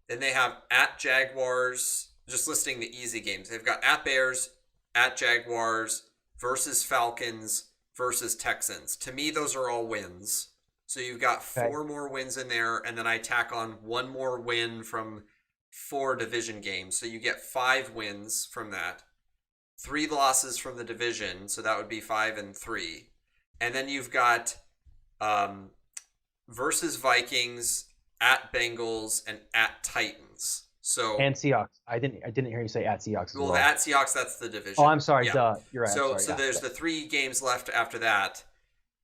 Then they have at Jaguars, just listing the easy games. They've got at Bears, at Jaguars, versus Falcons, versus Texans. To me, those are all wins. So you've got 4 more wins in there, and then I tack on 1 more win from 4 division games. So you get 5 wins from that. 3 losses from the division, so that would be 5-3. And then you've got versus Vikings, at Bengals, and at Titans. So and Seahawks. I didn't hear you say at Seahawks as well. Well, at Seahawks, that's the division. Oh, I'm sorry. Yeah. Duh. You're right. So there's the 3 games left after that.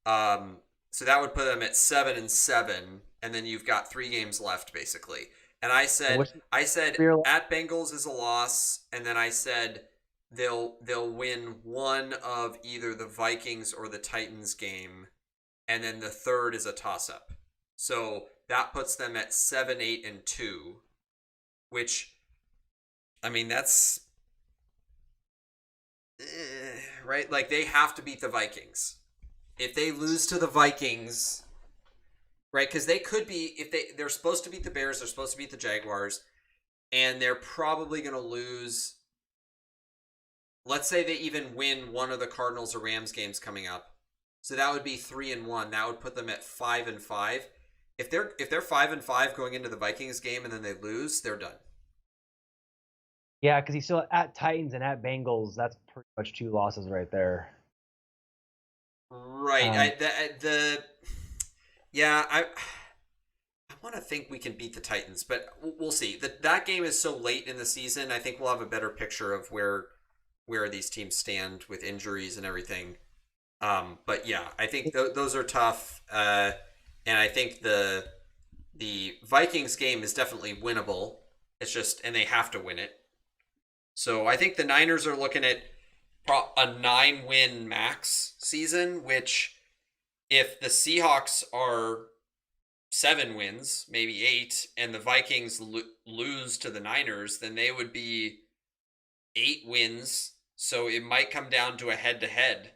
So that would put them at 7-7, and then you've got 3 games left basically. And I said at Bengals is a loss, and then I said they'll win one of either the Vikings or the Titans game, and then the third is a toss-up. So that puts them at 7-8-2, which, I mean, that's right. Like, they have to beat the Vikings. If they lose to the Vikings, right? Because they could be, they're supposed to beat the Bears, they're supposed to beat the Jaguars, and they're probably going to lose. Let's say they even win one of the Cardinals or Rams games coming up. So that would be 3-1. That would put them at 5-5. If they're 5-5 going into the Vikings game and then they lose, they're done. Yeah, because he's still at Titans and at Bengals. That's pretty much 2 losses right there. Right. I want to think we can beat the Titans, but we'll see. That game is so late in the season. I think we'll have a better picture of where these teams stand with injuries and everything. But yeah, I think those are tough. And I think the Vikings game is definitely winnable. It's just, and they have to win it. So I think the Niners are looking at a 9-win max season, which if the Seahawks are 7 wins, maybe 8, and the Vikings lose to the Niners, then they would be 8 wins. So it might come down to a head-to-head,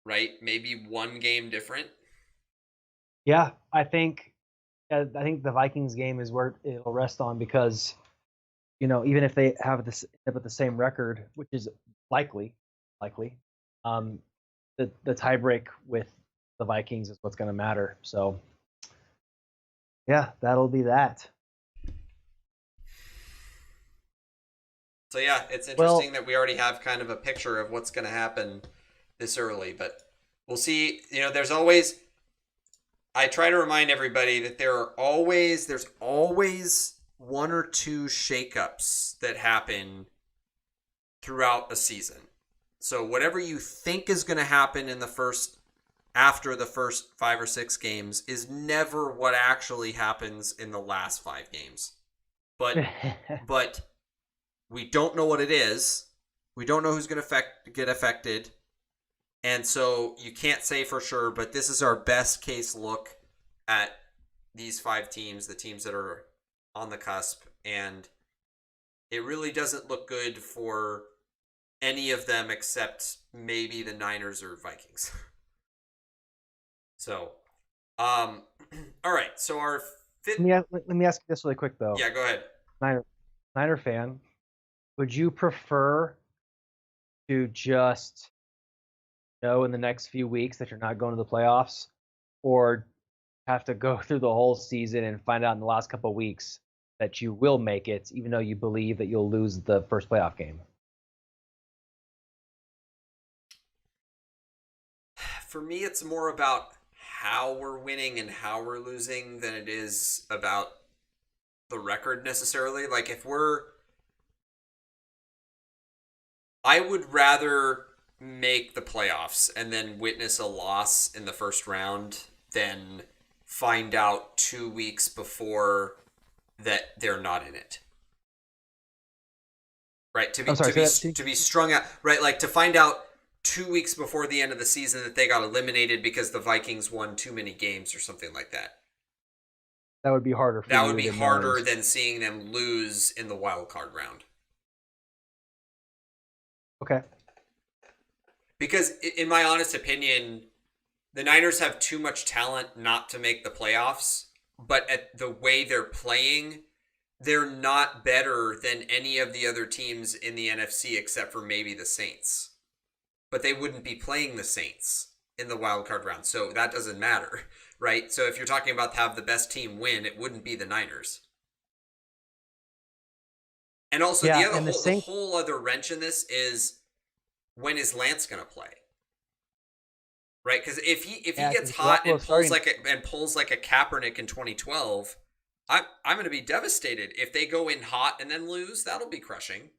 right? Maybe 1 game different. Yeah, I think the Vikings game is where it'll rest on, because even if they have this end up with the same record, which is likely, the tiebreak with the Vikings is what's going to matter. So yeah, that'll be that. So yeah, it's interesting that we already have kind of a picture of what's going to happen this early, but we'll see. There's always, I try to remind everybody that there's always 1 or 2 shakeups that happen throughout a season. So whatever you think is going to happen after the first 5 or 6 games is never what actually happens in the last 5 games. But we don't know what it is. We don't know who's going to get affected. And so you can't say for sure, but this is our best case look at these 5 teams, the teams that are on the cusp, and it really doesn't look good for any of them except maybe the Niners or Vikings. So, all right. So our fifth. Let me ask you this really quick though. Yeah, go ahead. Niner fan, would you prefer to just know in the next few weeks that you're not going to the playoffs, or have to go through the whole season and find out in the last couple of weeks that you will make it, even though you believe that you'll lose the first playoff game? For me, it's more about how we're winning and how we're losing than it is about the record necessarily. Like I would rather make the playoffs and then witness a loss in the first round than find out 2 weeks before that they're not in it. Right? To be strung out, right? Like to find out 2 weeks before the end of the season that they got eliminated because the Vikings won too many games or something like that. That would be harder. That would be harder than seeing them lose in the wild card round. Okay. Because in my honest opinion, the Niners have too much talent not to make the playoffs, but at the way they're playing, they're not better than any of the other teams in the NFC except for maybe the Saints. But they wouldn't be playing the Saints in the wild card round, so that doesn't matter, right? So if you're talking about have the best team win, it wouldn't be the Niners. And also the whole other wrench in this is, when is Lance going to play? Right? Because if he gets hot and pulls like a Kaepernick in 2012, I'm going to be devastated. If they go in hot and then lose, that'll be crushing.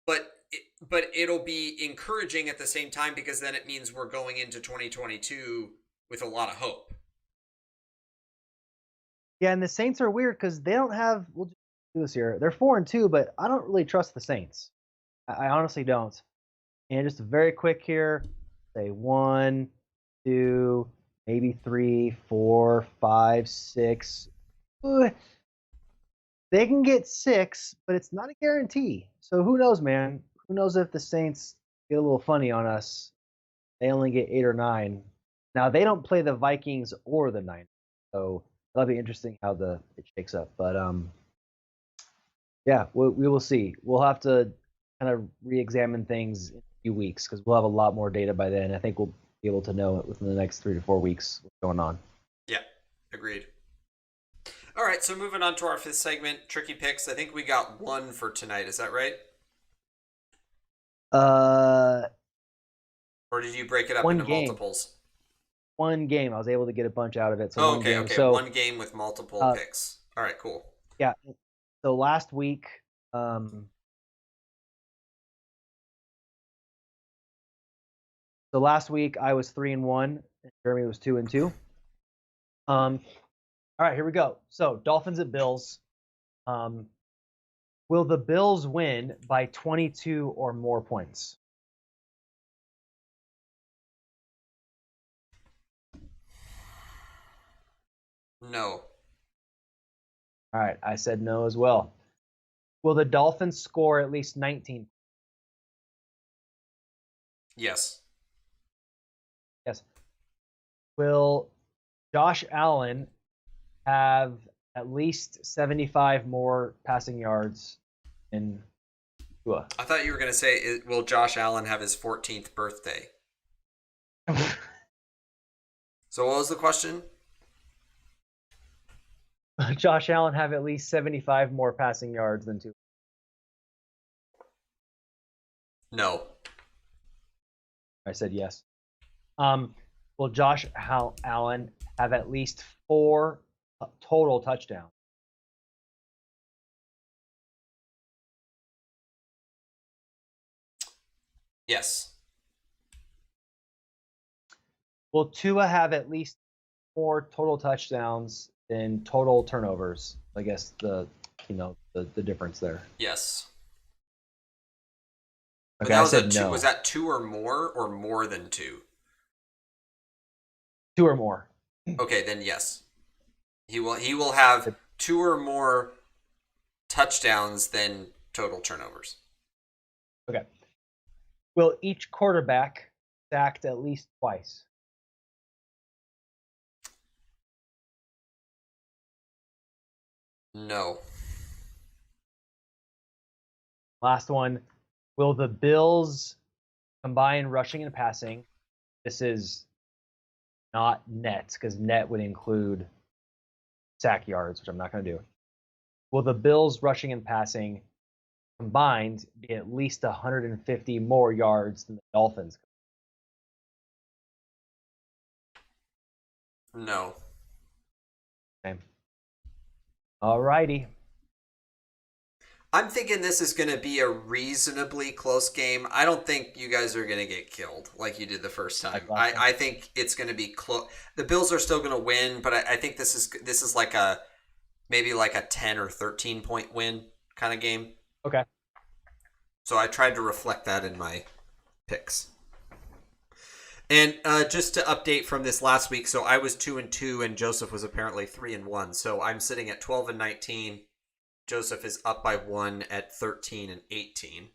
But it'll be encouraging at the same time, because then it means we're going into 2022 with a lot of hope. Yeah, and the Saints are weird because they don't have. We'll do this here. They're 4-2, but I don't really trust the Saints. I honestly don't. And just very quick here, say 1, 2, maybe 3, 4, 5, 6. They can get 6, but it's not a guarantee. So who knows, man? Who knows if the Saints get a little funny on us? They only get 8 or 9. Now they don't play the Vikings or the Niners, so that'll be interesting how it shakes up. But yeah, we will see. We'll have to kind of re-examine things in a few weeks because we'll have a lot more data by then. I think we'll be able to know within the next 3 to 4 weeks what's going on. Yeah, agreed. All right, so moving on to our 5th segment, Tricky Picks. I think we got 1 for tonight. Is that right? Or did you break it up into multiples? 1 game. I was able to get a bunch out of it. So okay. So 1 game with multiple picks. All right, cool. Yeah. So last week, I was 3-1, and Jeremy was 2-2. All right, here we go. So Dolphins at Bills. Will the Bills win by 22 or more points? No. All right, I said no as well. Will the Dolphins score at least 19? Yes. Yes. Will Josh Allen have at least 75 more passing yards in Tua? I thought you were going to say, will Josh Allen have his 14th birthday? So what was the question? Josh Allen have at least 75 more passing yards than Tua? No. I said yes. Will Josh Allen have at least 4 total touchdowns? Yes. Will Tua have at least 4 total touchdowns than total turnovers? I guess the difference there. Yes. Okay, I said no. Was that 2 or more than 2? 2 or more. Okay, then yes. He will have 2 or more touchdowns than total turnovers. Okay. Will each quarterback sacked at least twice? No. Last one. Will the Bills combine rushing and passing? This is not net because net would include sack yards, which I'm not going to do. Will the Bills rushing and passing combined be at least 150 more yards than the Dolphins? No. Okay. All righty. I'm thinking this is going to be a reasonably close game. I don't think you guys are going to get killed like you did the first time. I think it's going to be close. The Bills are still going to win, but I think this is like maybe like a 10 or 13 point win kind of game. Okay. So I tried to reflect that in my picks. And just to update from this last week, so I was 2-2, and Joseph was apparently 3-1. So I'm sitting at 12-19. Joseph is up by 1 at 13-18.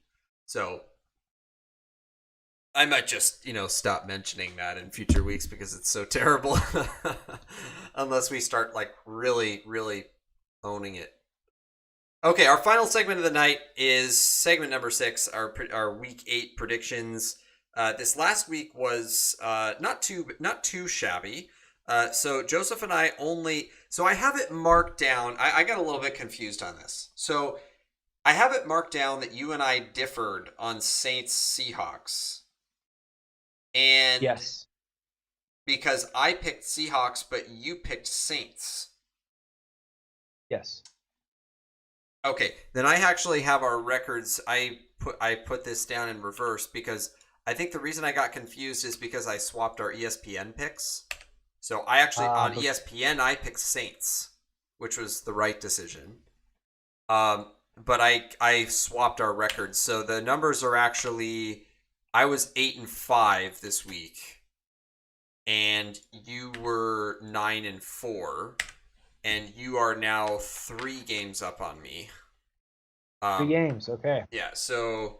So I might just, stop mentioning that in future weeks because it's so terrible. Unless we start like really, really owning it. Okay, our final segment of the night is segment number 6, our week 8 predictions. This last week was not too shabby. So Joseph and I so I have it marked down. I got a little bit confused on this. So I have it marked down that you and I differed on Saints Seahawks. And yes, because I picked Seahawks, but you picked Saints. Yes. Okay, then I actually have our records. I put this down in reverse because I think the reason I got confused is because I swapped our ESPN picks. So I actually on ESPN I picked Saints, which was the right decision. But I swapped our records, so the numbers are actually I was 8-5 this week, and you were 9-4, and you are now 3 games up on me. 3 games, okay. Yeah, so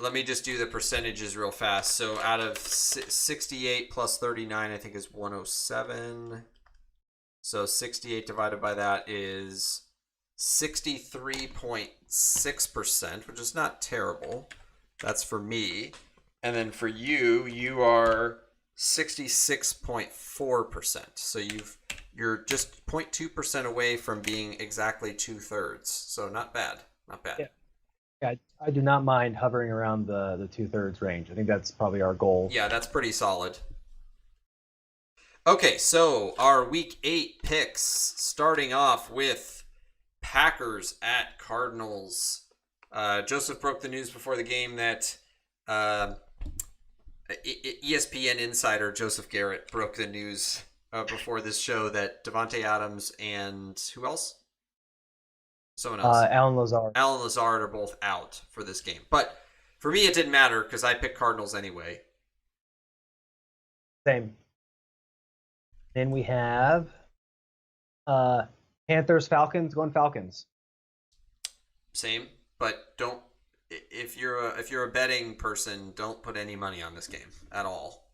let me just do the percentages real fast. So out of 68 plus 39, I think is 107. So 68 divided by that is 63.6%, which is not terrible. That's for me. And then for you, you are 66.4%. So you're just 0.2% away from being exactly 2/3. So not bad. Not bad. Yeah. I do not mind hovering around the 2/3 range. I think that's probably our goal. Yeah, that's pretty solid. Okay, so our week 8 picks, starting off with Packers at Cardinals. Joseph broke the news before the game that ESPN insider Joseph Garrett broke the news before this show that Davante Adams and who else? Someone else. Allen Lazard. Allen Lazard are both out for this game. But for me, it didn't matter because I picked Cardinals anyway. Same. Then we have Panthers, Falcons, going Falcons. Same, but don't. If you're a betting person, don't put any money on this game at all.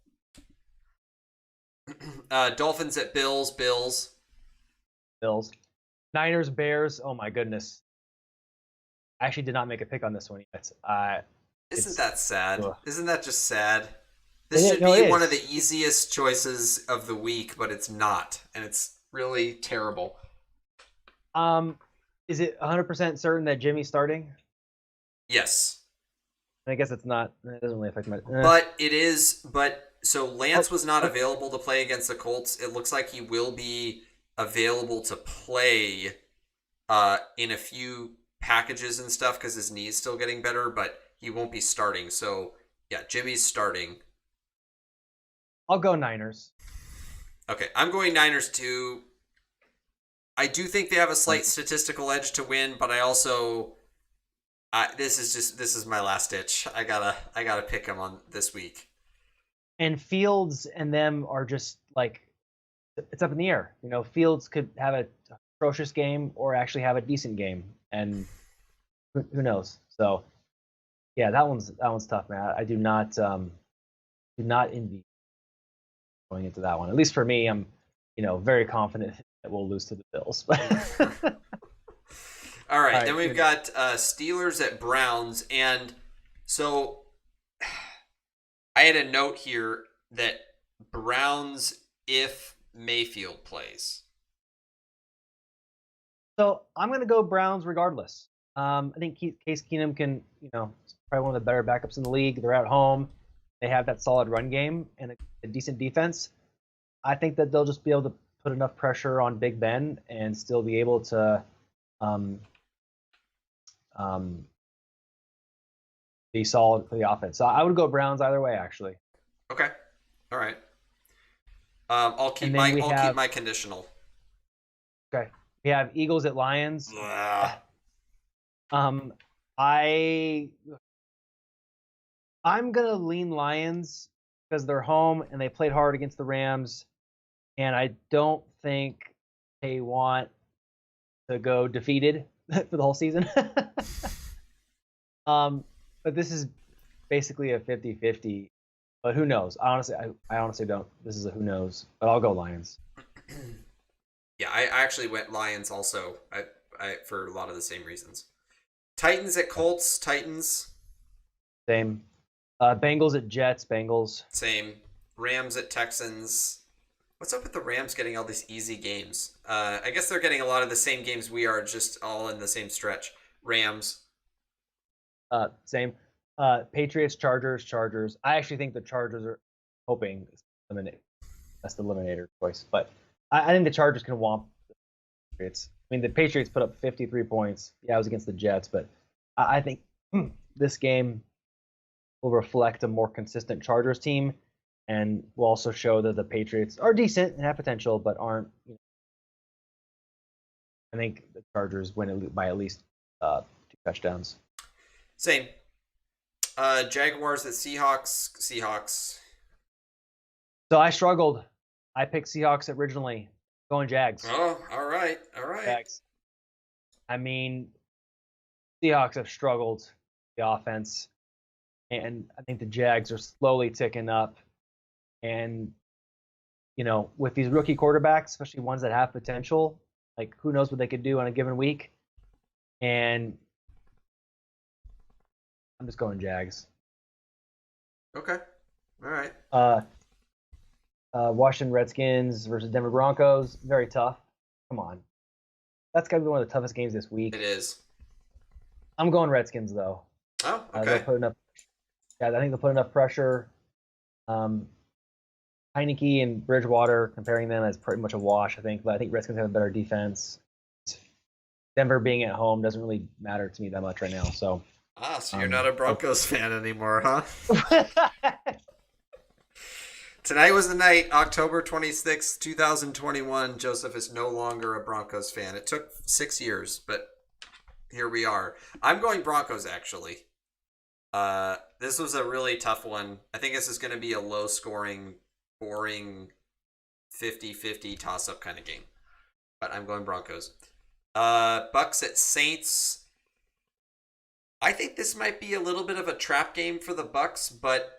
Dolphins at Bills. Bills. Niners, Bears. Oh my goodness. I actually did not make a pick on this one yet. Isn't that sad? Ugh. Isn't that just sad? This should be one of the easiest choices of the week, but it's not, and it's really terrible. Is it 100% certain that Jimmy's starting? Yes. I guess it's not. It doesn't really affect my. But it is. But so Lance was not available to play against the Colts. It looks like he will be available to play in a few packages and stuff because his knee is still getting better, but he won't be starting. So yeah, Jimmy's starting. I'll go Niners. Okay, I'm going Niners too. I do think they have a slight statistical edge to win, but I also this is my last ditch. I gotta pick them on this week. And Fields and them are just like it's up in the air. You know, Fields could have a atrocious game or actually have a decent game, and who knows? So yeah, that one's tough, man. I do not envy going into that one. At least for me, I'm very confident that we'll lose to the Bills. All right, All then right, we've got Steelers at Browns, and so I had a note here that Browns if Mayfield plays. so I'm gonna go Browns regardless. I think Case Keenum can, probably one of the better backups in the league. They're at home. They have that solid run game and a decent defense. I think that they'll just be able to put enough pressure on Big Ben and still be able to um, um, be solid for the offense. So I would go Browns either way, actually. Okay, all right. I'll keep And then we have my conditional. okay, we have Eagles at Lions. Ugh. Um, I I'm gonna lean Lions because they're home and they played hard against the Rams, and I don't think they want to go defeated for the whole season. But this is basically a 50-50. But who knows? I honestly don't. This is a who knows. But I'll go Lions. Yeah, I actually went Lions also. I for a lot of the same reasons. Titans at Colts. Titans. Same. Bengals at Jets. Bengals. Same. Rams at Texans. What's up with the Rams getting all these easy games? I guess they're getting a lot of the same games we are, just all in the same stretch. Rams. Same. Patriots. Chargers. Chargers. I actually think the Chargers are hoping eliminate. That's the eliminator choice. But I think the Chargers can womp the Patriots. I mean, the Patriots put up 53 points. Yeah, it was against the Jets, but I think this game will reflect a more consistent Chargers team, and will also show that the Patriots are decent and have potential, but aren't. I think the Chargers win by at least 2 touchdowns. Same. Jaguars at Seahawks. Seahawks. So I struggled. I picked Seahawks originally. Going Jags. Oh, all right. All right. Jags. I mean, Seahawks have struggled the offense, and I think the Jags are slowly ticking up. And with these rookie quarterbacks, especially ones that have potential, like who knows what they could do on a given week. And I'm just going Jags. Okay. All right. Washington Redskins versus Denver Broncos, very tough. Come on, that's got to be one of the toughest games this week. It is. I'm going Redskins though. Oh, okay. They'll put enough. Yeah, I think they'll put enough pressure. Heineke and Bridgewater, comparing them as pretty much a wash, I think. But I think Redskins have a better defense. Denver being at home doesn't really matter to me that much right now. So. So you're not a Broncos fan anymore, huh? Tonight was the night, October 26th, 2021. Joseph is no longer a Broncos fan. It took 6 years, but here we are. I'm going Broncos, actually. This was a really tough one. I think this is going to be a low-scoring, boring 50-50 toss-up kind of game. But I'm going Broncos. Bucks at Saints. I think this might be a little bit of a trap game for the Bucks, but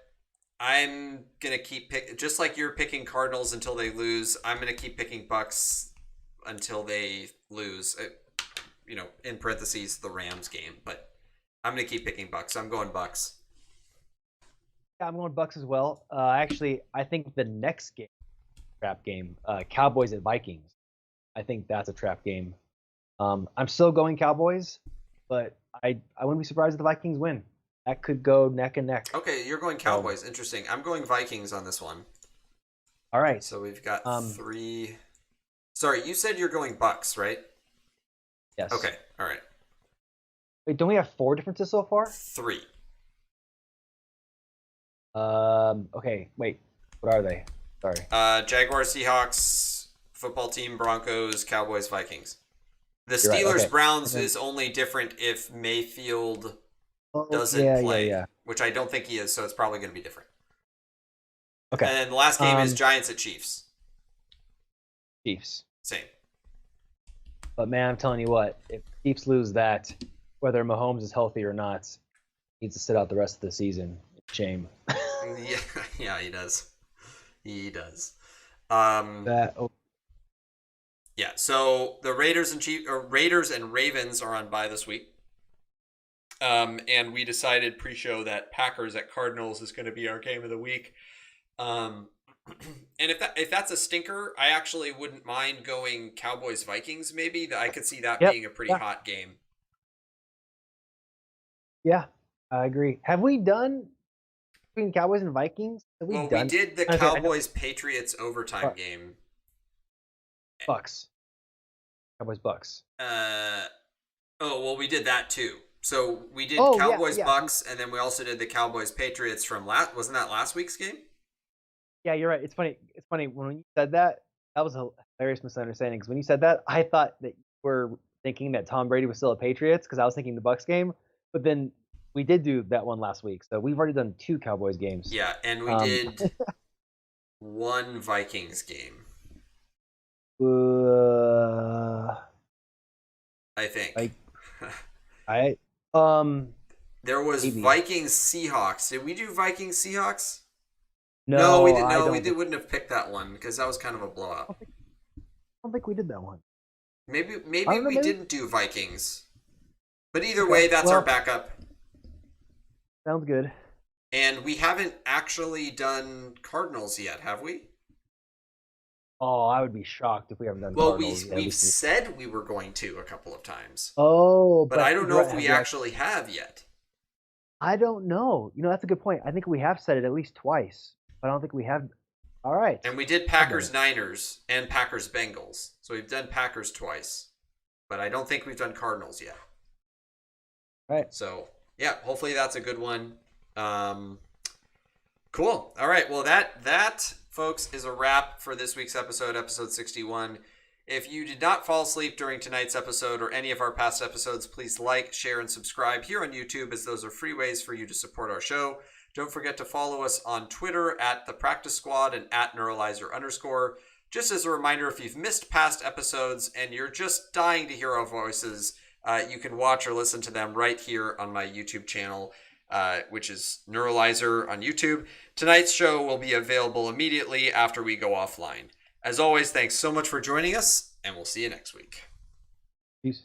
I'm gonna keep just like you're picking Cardinals until they lose. I'm gonna keep picking Bucks until they lose. In parentheses, the Rams game, but I'm gonna keep picking Bucks. I'm going Bucks. Yeah, I'm going Bucks as well. Actually, I think the next game, trap game, Cowboys at Vikings. I think that's a trap game. I'm still going Cowboys, but I wouldn't be surprised if the Vikings win. That could go neck and neck. Okay, you're going Cowboys. Interesting. I'm going Vikings on this one. All right. So we've got 3. Sorry, you said you're going Bucks, right? Yes. Okay. All right. Wait, don't we have 4 differences so far? 3. Okay. Wait. What are they? Sorry. Jaguars, Seahawks, football team, Broncos, Cowboys, Vikings. The You're right, Steelers okay. Browns is only different if Mayfield doesn't play, which I don't think he is, so it's probably going to be different. Okay. And then the last game is Giants at Chiefs. Chiefs. Same. But man, I'm telling you what, if Chiefs lose that, whether Mahomes is healthy or not, he needs to sit out the rest of the season. Shame. Yeah, he does. He does. Yeah, so the Raiders and Ravens are on bye this week. And we decided pre-show that Packers at Cardinals is going to be our game of the week. And if that's a stinker, I actually wouldn't mind going Cowboys Vikings. Maybe I could see that being a pretty hot game. Yeah, I agree. Have we done between Cowboys and Vikings? We did the Cowboys Patriots overtime game. Bucks. Cowboys Bucks. We did that too. So we did Cowboys Bucks, and then we also did the Cowboys Patriots from wasn't that last week's game? Yeah, you're right. It's funny. When you said that was a hilarious misunderstanding. Because when you said that, I thought that you were thinking that Tom Brady was still a Patriots, because I was thinking the Bucks game. But then we did do that one last week, so we've already done 2 Cowboys games. Yeah, and we did 1 Vikings game. I think. There was maybe. Vikings Seahawks. Did we do Vikings Seahawks? No, we didn't. No, we wouldn't have picked that one because that was kind of a blowout. I don't think we did that one. Maybe we didn't do Vikings. But either way, that's our backup. Sounds good. And we haven't actually done Cardinals yet, have we? Oh, I would be shocked if we haven't done Cardinals. Well, we've said we were going to a couple of times. Oh, but I don't know if we actually have yet. I don't know. That's a good point. I think we have said it at least twice, but I don't think we have. All right. And we did Packers-Niners and Packers-Bengals. So we've done Packers twice. But I don't think we've done Cardinals yet. All right. So, yeah, hopefully that's a good one. Cool. All right. Well, that, folks, is a wrap for this week's episode 61. If you did not fall asleep during tonight's episode or any of our past episodes, please like, share, and subscribe here on YouTube, as those are free ways for you to support our show. Don't forget to follow us on Twitter at The Practice Squad and at Neuralizer_. Just as a reminder, if you've missed past episodes and you're just dying to hear our voices, you can watch or listen to them right here on my YouTube channel, which is Neuralizer on YouTube. Tonight's show will be available immediately after we go offline. As always, thanks so much for joining us, and we'll see you next week. Peace.